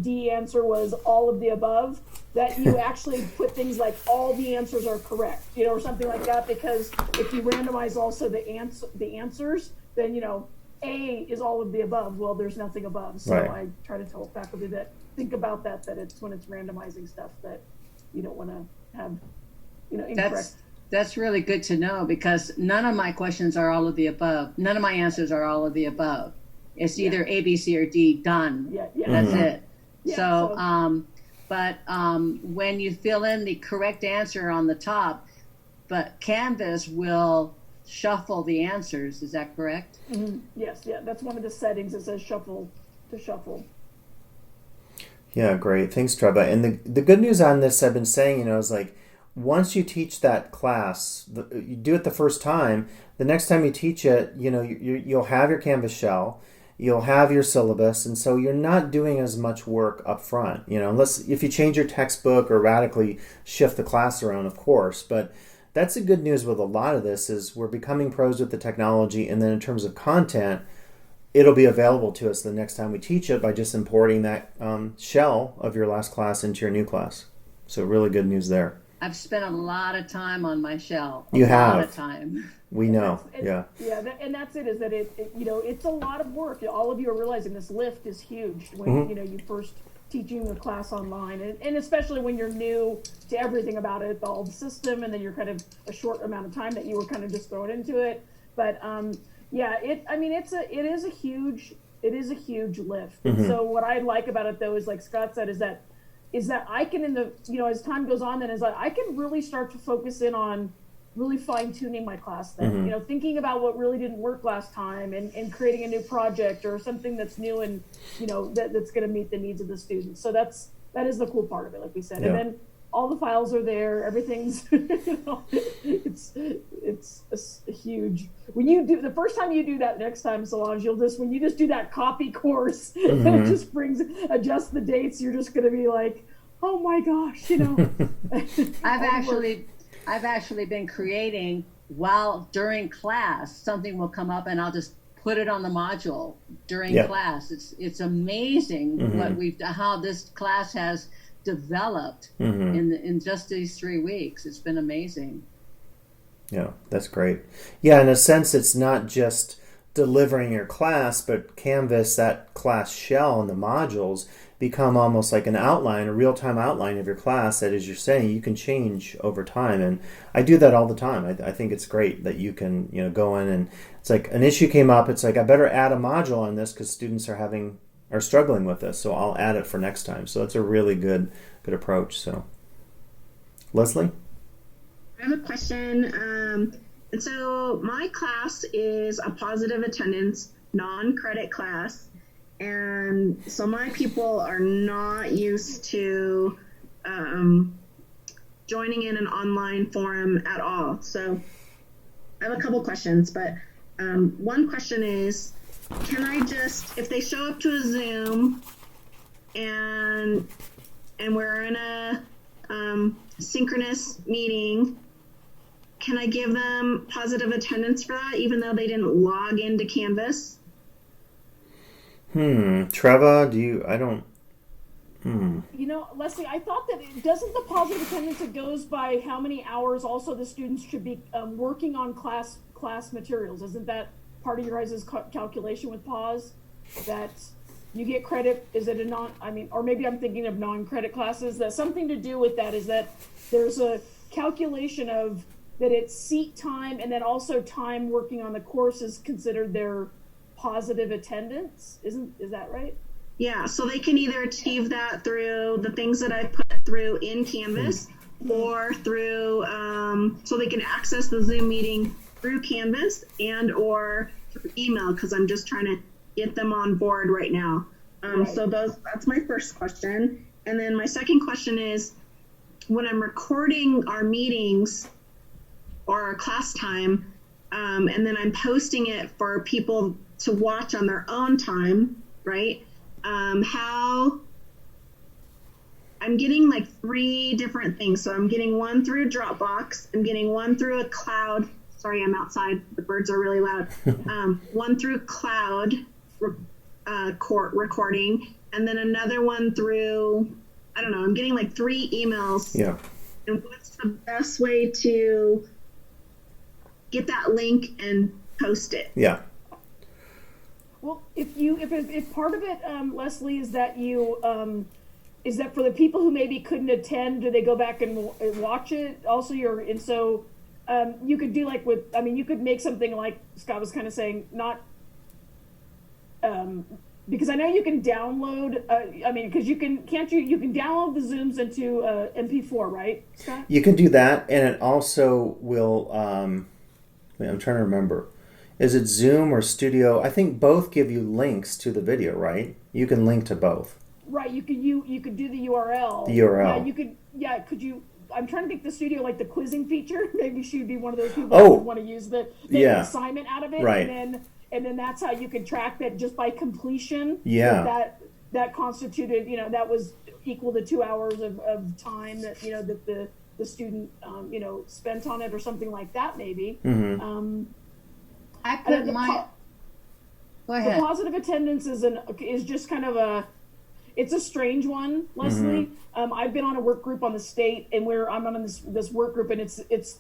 D answer was all of the above, that you actually put things like all the answers are correct, or something like that. Because if you randomize also the answers, then A is all of the above. Well, there's nothing above. So right. I try to tell faculty that think about that it's when it's randomizing stuff that you don't want to have incorrect. That's really good to know, because none of my questions are all of the above. None of my answers are all of the above. It's either A, B, C, or D, done. Yeah. That's Mm-hmm. it. So, when you fill in the correct answer on the top, but Canvas will shuffle the answers. Is that correct? Mm-hmm. Yes. Yeah. That's one of the settings. It says shuffle. Yeah, great. Thanks, Trevor. And the good news on this, I've been saying, is once you teach that class, you do it the first time. The next time you teach it, you'll have your Canvas shell, you'll have your syllabus, and so you're not doing as much work up front. Unless if you change your textbook or radically shift the class around, of course. But that's the good news with a lot of this is we're becoming pros with the technology, and then in terms of content, it'll be available to us the next time we teach it by just importing that shell of your last class into your new class. So really good news there. I've spent a lot of time on my shell. You have. A lot of time. We know. Yeah. And that's it. Is that it's a lot of work. All of you are realizing this lift is huge when you first teaching the class online, and especially when you're new to everything about it, all the system, and then you're kind of a short amount of time that you were kind of just thrown into it. But it is a huge lift. And so what I like about it though is, like Scott said, is that I can as time goes on, then I can really start to focus in on really fine tuning my class then, thinking about what really didn't work last time and creating a new project or something that's new and, that's going to meet the needs of the students. So that is the cool part of it, like we said. Yeah. And then all the files are there, everything's, it's a huge, when you do, the first time you do that next time, Solange, when you just do that copy course, and it just adjust the dates, you're just going to be like, oh my gosh, I've actually been creating during class, something will come up and I'll just put it on the module during class. It's amazing how this class has developed in just these 3 weeks. It's been amazing. Yeah, that's great. Yeah, in a sense, it's not just delivering your class, but Canvas, that class shell and the modules become almost like an outline, a real-time outline of your class that, as you're saying, you can change over time. And I do that all the time. I think it's great that you can go in and it's like an issue came up. It's like, I better add a module on this because students are struggling with this, so I'll add it for next time. So it's a really good approach. So Leslie? I have a question. And so my class is a positive attendance, non-credit class. And so my people are not used to joining in an online forum at all. So I have a couple questions, but one question is, can I just, if they show up to a Zoom and we're in a synchronous meeting, can I give them positive attendance for that, even though they didn't log into Canvas? Treva, Leslie, I thought that doesn't the positive attendance, it goes by how many hours also the students should be working on class materials. Isn't that part of your guys' calculation with PAWS? That you get credit, is it or maybe I'm thinking of non-credit classes, that something to do with that is that there's a calculation of that it's seat time and then also time working on the course is considered their positive attendance. Is that right? Yeah, so they can either achieve that through the things that I put through in Canvas or through, so they can access the Zoom meeting through Canvas and or through email, because I'm just trying to get them on board right now. Right. So that's my first question. And then my second question is, when I'm recording our meetings or our class time, and then I'm posting it for people to watch on their own time, right? How I'm getting like 3 different things. So I'm getting one through Dropbox. I'm getting one through a cloud. Sorry, I'm outside. The birds are really loud. One through cloud recording, and then another one through, I don't know, I'm getting like 3 emails. Yeah. And what's the best way to get that link and post it? Yeah. Well, if part of it, Leslie, is that is that for the people who maybe couldn't attend, do they go back and watch it? Also, you could do you could make something like Scott was kind of saying, not, because I know you can download, because you can download the Zooms into MP4, right, Scott? You can do that, and it also will, I'm trying to remember. Is it Zoom or Studio? I think both give you links to the video, right? You can link to both. Right. You could do the URL. The URL. Yeah. You could. Yeah. Could you? I'm trying to think the studio like the quizzing feature. Maybe she'd be one of those people Oh. that would want to use the Yeah. assignment out of it, Right. and then that's how you could track that just by completion. Yeah. That constituted, that was equal to 2 hours of time that that the student spent on it or something like that maybe. Mm-hmm. I And put then my. Go the ahead. positive attendance is just kind of it's a strange one, Leslie. I've been on a work group on the state, and I'm on this work group, and it's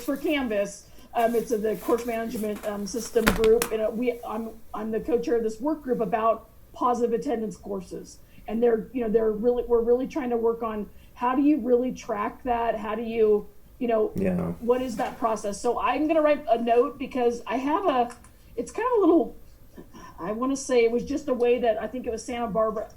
for Canvas. It's the course management system group, and I'm the co-chair of this work group about positive attendance courses, and we're really trying to work on how do you really track that? How do you what is that process? So I'm going to write a note because it's kind of a little. I want to say it was just a way that I think it was Santa Barbara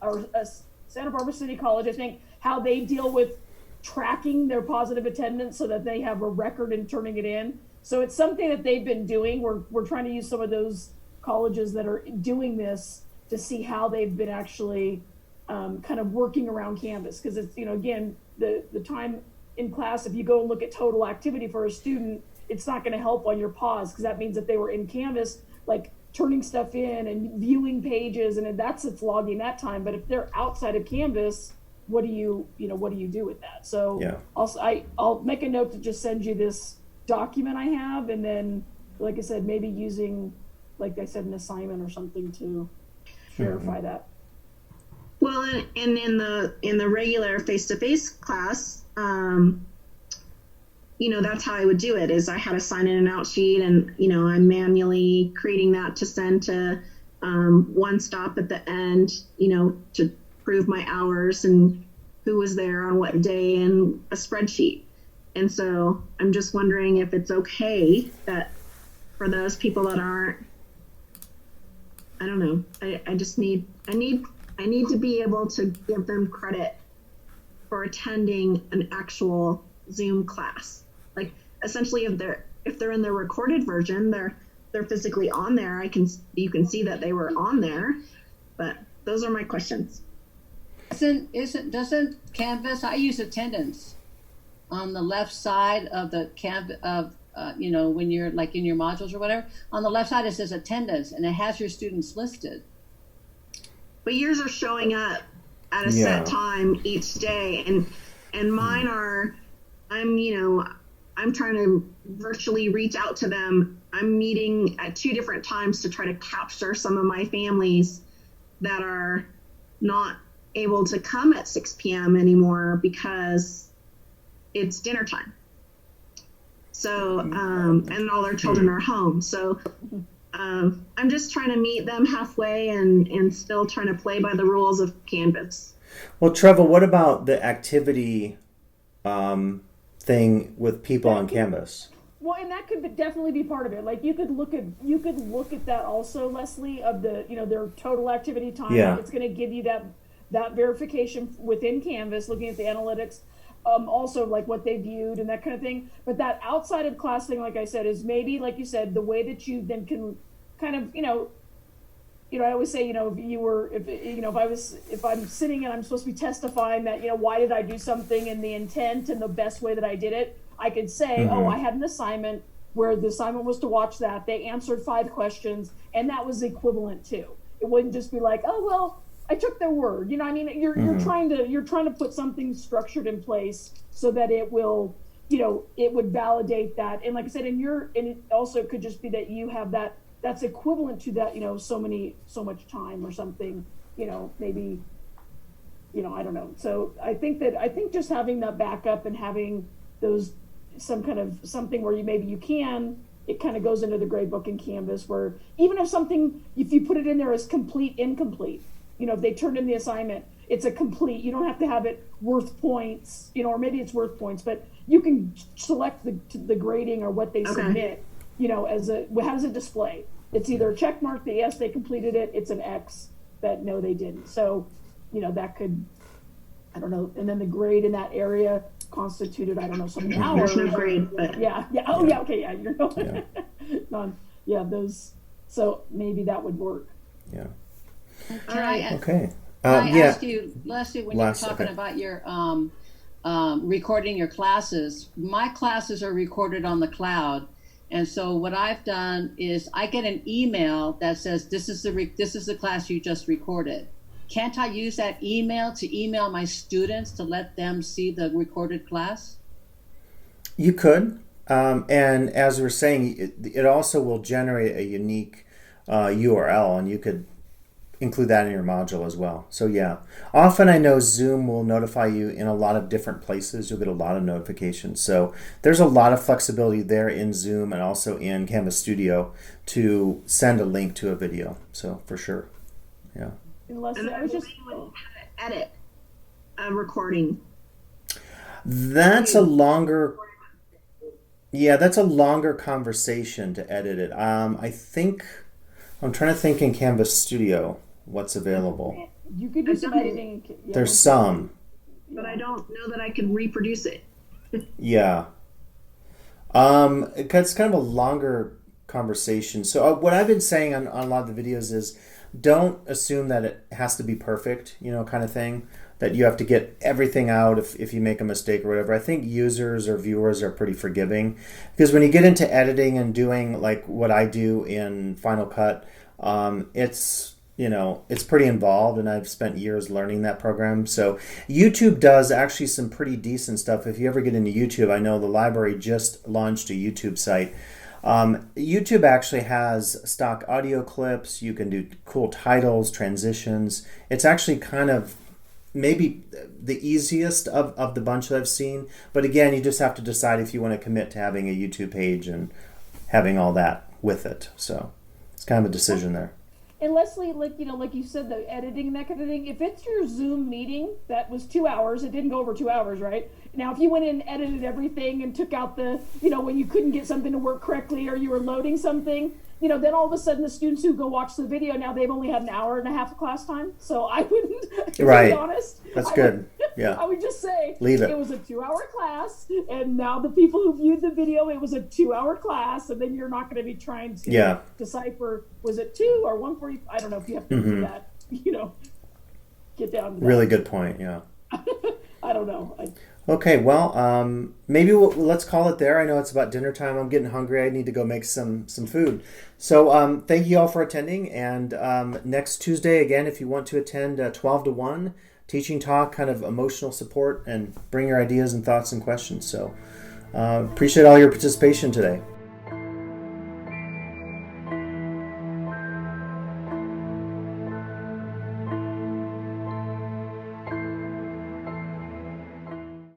City College, I think, how they deal with tracking their positive attendance so that they have a record and turning it in. So it's something that they've been doing. We're trying to use some of those colleges that are doing this to see how they've been actually kind of working around Canvas. Because it's, again, the time in class, if you go and look at total activity for a student, it's not going to help on your pause because that means that they were in Canvas, like turning stuff in and viewing pages, and it's logging that time. But if they're outside of Canvas, what do you do with that? So Yeah. I'll make a note to just send you this document I have, and then, like I said, maybe using, like I said, an assignment or something to verify that. Well, and in the regular face-to-face class, that's how I would do it. Is I had a sign in and out sheet, and I'm manually creating that to send to one stop at the end, to prove my hours and who was there on what day and a spreadsheet. And so I'm just wondering if it's okay that for those people that aren't, I don't know. I need to be able to give them credit for attending an actual Zoom class. Like essentially if they're in the recorded version, they're physically on there. You can see that they were on there. But those are my questions. Doesn't Canvas? I use attendance on the left side of the Canvas of when you're like in your modules or whatever. On the left side it says attendance, and it has your students listed. But yours are showing up at a set time each day, and mine are. I'm trying to virtually reach out to them. I'm meeting at 2 different times to try to capture some of my families that are not able to come at 6 p.m. anymore because it's dinner time. So, and all their children are home. So I'm just trying to meet them halfway and still trying to play by the rules of Canvas. Well, Trevor, what about the activity thing with people on Canvas? Well, and that could definitely be part of it. Like you could look at that also, Leslie, of the their total activity time. Yeah. It's going to give you that verification within Canvas, looking at the analytics, also like what they viewed and that kind of thing. But that outside of class thing, like I said, is maybe, like you said, the way that you then can kind of I always say, if I'm sitting and I'm supposed to be testifying that, why did I do something and the intent and the best way that I did it, I could say, oh, I had an assignment where the assignment was to watch that. They answered 5 questions, and that was equivalent to. It wouldn't just be like, oh, well, I took their word. You're trying to put something structured in place so that it will, it would validate that. And like I said, and it also could just be that you have that's equivalent to that, so much time or something, maybe, I don't know. So I think just having that backup and having those, some kind of something where it kind of goes into the grade book in Canvas, where even if you put it in there as complete, incomplete, if they turned in the assignment, it's a complete, you don't have to have it worth points, or maybe it's worth points, but you can select the grading or what they submit, how does it display? It's either a check mark that yes, they completed it, it's an X that no, they didn't. So, that could, I don't know, and then the grade in that area constituted, I don't know, so many hours. There's no grade, but those, so maybe that would work. Yeah. Can I Okay. ask you, Leslie, when you're talking about your recording your classes. My classes are recorded on the cloud. And so what I've done is I get an email that says, this is the class you just recorded. Can't I use that email to email my students to let them see the recorded class? You could. And as we're saying, it also will generate a unique URL, and you could include that in your module as well. So yeah, often I know Zoom will notify you in a lot of different places. You'll get a lot of notifications. So there's a lot of flexibility there in Zoom and also in Canvas Studio to send a link to a video. So for sure, yeah. Unless And I I was believe just you can edit a recording. That's a longer, yeah, that's a longer conversation to edit it. I think, I'm trying to think in Canvas Studio what's available. you could do some editing. Yeah, There's some. But I don't know that I could reproduce it. Yeah. It's kind of a longer conversation. So what I've been saying on a lot of the videos is don't assume that it has to be perfect, kind of thing, that you have to get everything out if you make a mistake or whatever. I think users or viewers are pretty forgiving, because when you get into editing and doing like what I do in Final Cut, it's pretty involved, and I've spent years learning that program. So YouTube does actually some pretty decent stuff. If you ever get into YouTube, I know the library just launched a YouTube site. YouTube actually has stock audio clips. You can do cool titles, transitions. It's actually kind of maybe the easiest of the bunch that I've seen. But again, you just have to decide if you want to commit to having a YouTube page and having all that with it. So it's kind of a decision there. And Leslie, like you said, the editing and that kind of thing, if it's your Zoom meeting that was 2 hours, it didn't go over 2 hours, right? Now, if you went in and edited everything and took out the, when you couldn't get something to work correctly or you were loading something, then all of a sudden the students who go watch the video, now they've only had an hour and a half of class time. So I wouldn't, to Right. be honest. That's good. Yeah. I would just say, Leave it. It was a 2-hour class, and now the people who viewed the video, it was a 2-hour class, and then you're not going to be trying to decipher, was it 2 or 140? I don't know if you have to do that, get down to that. Really good point, yeah. I don't know. Okay, well, maybe let's call it there. I know it's about dinner time. I'm getting hungry. I need to go make some food. So thank you all for attending. And next Tuesday, again, if you want to attend 12 to 1, teaching talk, kind of emotional support, and bring your ideas and thoughts and questions. So appreciate all your participation today.